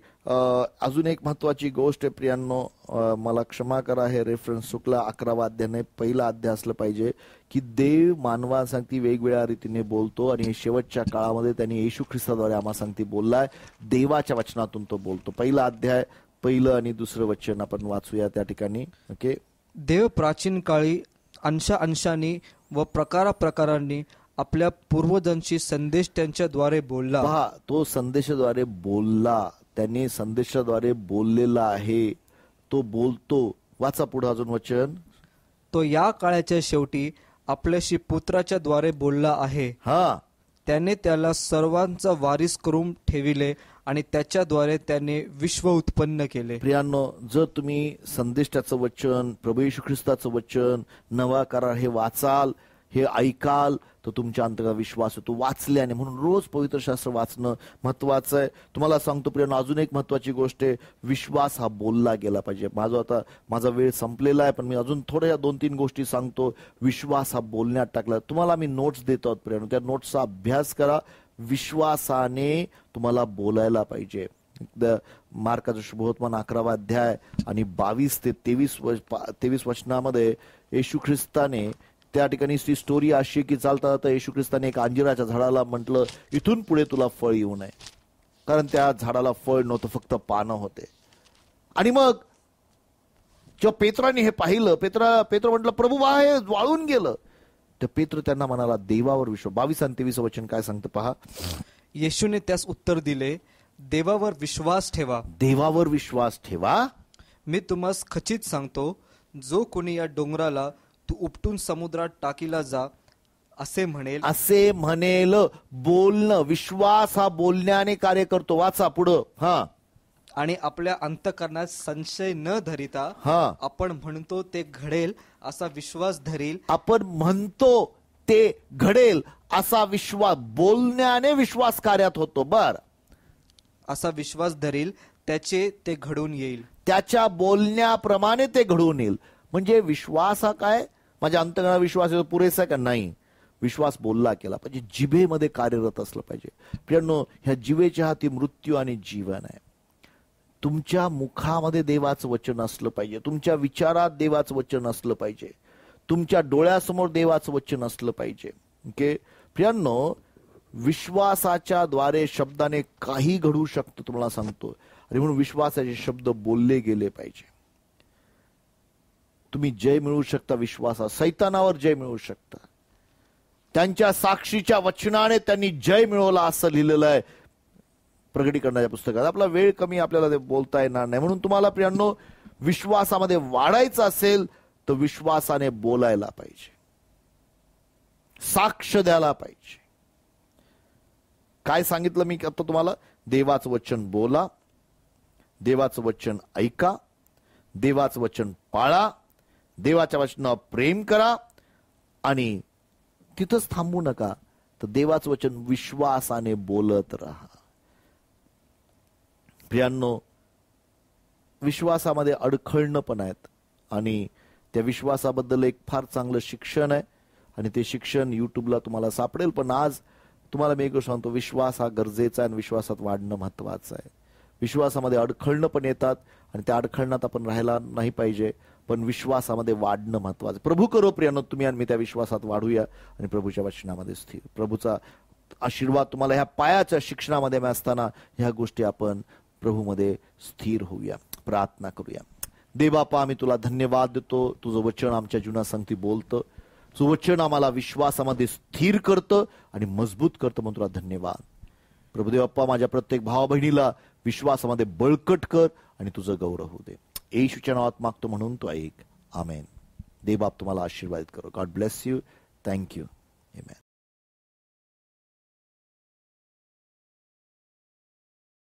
अजून एक महत्वाची गोष्ट आहे प्रियांनो, मला क्षमा करा, हे रेफरन्स चुकला. 11वा अध्याय नाही, पहिला अध्याय असलं पाहिजे की देव मानवासाठी वेगवेगळ्या रीतीने बोलतो आणि शेवटच्या काळामध्ये त्यांनी येशू ख्रिस्ताद्वारे आम्हा सांगती बोललाय. देवाच्या वचनातून तो बोलतो. पहिला अध्याय, पहिलं आणि दुसरं वचन आपण वाचूया त्या ठिकाणी. ओके. देव प्राचीन काळी अंशांनी व प्रकारांनी आपल्या पूर्वजांशी संदेश त्यांच्याद्वारे बोलला. पहा, तो संदेशाद्वारे बोलला. त्याने संदेशाद्वारे बोललेला आहे, तो बोलतो. वाचा पुढे अजून वचन. तो या काळाच्या शेवटी आपल्याशी पुत्राच्या द्वारे बोलला आहे. त्याने त्याला सर्वांचा वारीस करून ठेविले आणि त्याच्याद्वारे त्याने विश्व उत्पन्न केले. प्रियांनो, जर तुम्ही संदेशाचं वचन, प्रभू येशू ख्रिस्ताचं वचन, नवा करार हे वाचाल, हे ऐकाल, तर तुमच्या अंतर्गत विश्वास होतो वाचल्याने. म्हणून रोज पवित्र शास्त्र वाचणं महत्वाचं आहे. तुम्हाला सांगतो प्रियांनो, अजून एक महत्वाची गोष्ट आहे, विश्वास हा बोलला गेला पाहिजे. माझा वेळ संपलेला आहे, पण मी अजून थोड्या 2-3 गोष्टी सांगतो. विश्वास हा बोलण्यात टाकला. तुम्हाला मी नोट्स देतो प्रियांनो, त्या नोट्सचा अभ्यास करा. विश्वासाने तुम्हाला बोलायला पाहिजे. मार्काचं शुभवर्तमान 11वा अध्याय आणि 22 ते 23 वचनामध्ये येशू ख्रिस्ताने, त्या ठिकाणी ती स्टोरी अशी की चालता जाता येशू ख्रिस्ताने एक अंजिराच्या झाडाला म्हटलं, इथून पुढे तुला फळ येऊ नये, कारण त्या झाडाला फळ नव्हतं, फक्त पानं होते. आणि मग जेव्हा पेत्राने हे पाहिलं, पेत्र म्हटलं, प्रभू हे वाळून गेलं. तर पेत्र त्यांना म्हणाला, देवावर विश्वास. 22 आणि 23 वचन काय सांगतं पहा. येशूने त्यास उत्तर दिले, देवावर विश्वास ठेवा. देवावर विश्वास ठेवा. मी तुम्हास खचित सांगतो, जो कोणी या डोंगराला तू उपटून समुद्रात टाकीला जा असे म्हणेल. बोलणं, विश्वास हा बोलण्याने कार्य करतो. वाचा पुढं. आणि आपल्या अंतःकरणात संशय न धरिता आपण म्हणतो ते घडेल असा विश्वास धरील. आपण म्हणतो ते घडेल असा विश्वास, बोलण्याने विश्वास कार्यात होतो. असा विश्वास धरील, त्याचे ते घडून येईल. त्याच्या बोलण्याप्रमाणे ते घडून येईल. म्हणजे विश्वास हा काय, माझ्या अंतःकरणात विश्वास येतो, पुरेसा का नाही. विश्वास बोलला केला पाहिजे, जिभेमध्ये कार्यरत असलं पाहिजे. प्रियांनो, ह्या जिभेच्या हाती मृत्यू आणि जीवन आहे. तुमच्या मुखामध्ये देवाचं वचन असलं पाहिजे, तुमच्या विचारात देवाचं वचन असलं पाहिजे, तुमच्या डोळ्यासमोर देवाचं वचन असलं पाहिजे. ओके प्रियांनो, विश्वासाच्या द्वारे शब्दाने काही घडू शकतं, तुम्हाला सांगतो. आणि म्हणून विश्वासाचे शब्द बोलले गेले पाहिजे. तुम्ही जय मिळवू शकता विश्वासात, सैतानावर जय मिळवू शकता. त्यांच्या साक्षीच्या वचनाने त्यांनी जय मिळवला असं लिहिलेलं आहे प्रकटीकरणाच्या पुस्तकात. आपला वेळ कमी, आपल्याला ते बोलता येणार नाही. म्हणून तुम्हाला प्रियांनो विश्वासामध्ये वाढायचं असेल तर विश्वासाने बोलायला पाहिजे, साक्ष द्यायला पाहिजे. काय सांगितलं मी आता तुम्हाला? देवाचं वचन बोला, देवाचं वचन ऐका, देवाचं वचन पाळा, देवाच्या वचनावर प्रेम करा आणि तिथंच थांबू नका, तर देवाचं वचन विश्वासाने बोलत राहा. प्रियांनो, विश्वासामध्ये अडखळणं पण आहेत आणि त्या विश्वासाबद्दल एक फार चांगलं शिक्षण आहे आणि ते शिक्षण युट्यूबला तुम्हाला सापडेल. पण आज तुम्हाला मी एक गोष्ट सांगतो, विश्वास हा गरजेचा आहे आणि विश्वासात वाढणं महत्वाचं आहे. विश्वासामध्ये अडखळणं पण येतात आणि त्या अडखळणात आपण राहायला नाही पाहिजे, पण विश्वासामध्ये वाढणं महत्वाचं. प्रभू करो प्रियांनो तुम्ही आणि मी त्या विश्वासात वाढूया आणि प्रभूच्या वचनामध्ये स्थिर. प्रभूचा आशीर्वाद तुम्हाला ह्या पायाच्या शिक्षणामध्ये असताना ह्या गोष्टी आपण प्रभूमध्ये स्थिर होऊया. प्रार्थना करूया. देवबापा, आम्ही तुला धन्यवाद देतो. तुझं वचन आमच्या जीवनात संगती बोलतं, तुझं वचन आम्हाला विश्वासामध्ये स्थिर करतं आणि मजबूत करतं, म्हणून तुला धन्यवाद. प्रभुदेवप्पा, माझ्या प्रत्येक भावा बहिणीला विश्वासामध्ये बळकट कर आणि तुझं गौरव होऊ दे. येशूच्या नावात मागतो म्हणून तो ऐक. आमेन. देवबाप तुम्हाला आशीर्वादित करो. God bless you. Thank you. Amen.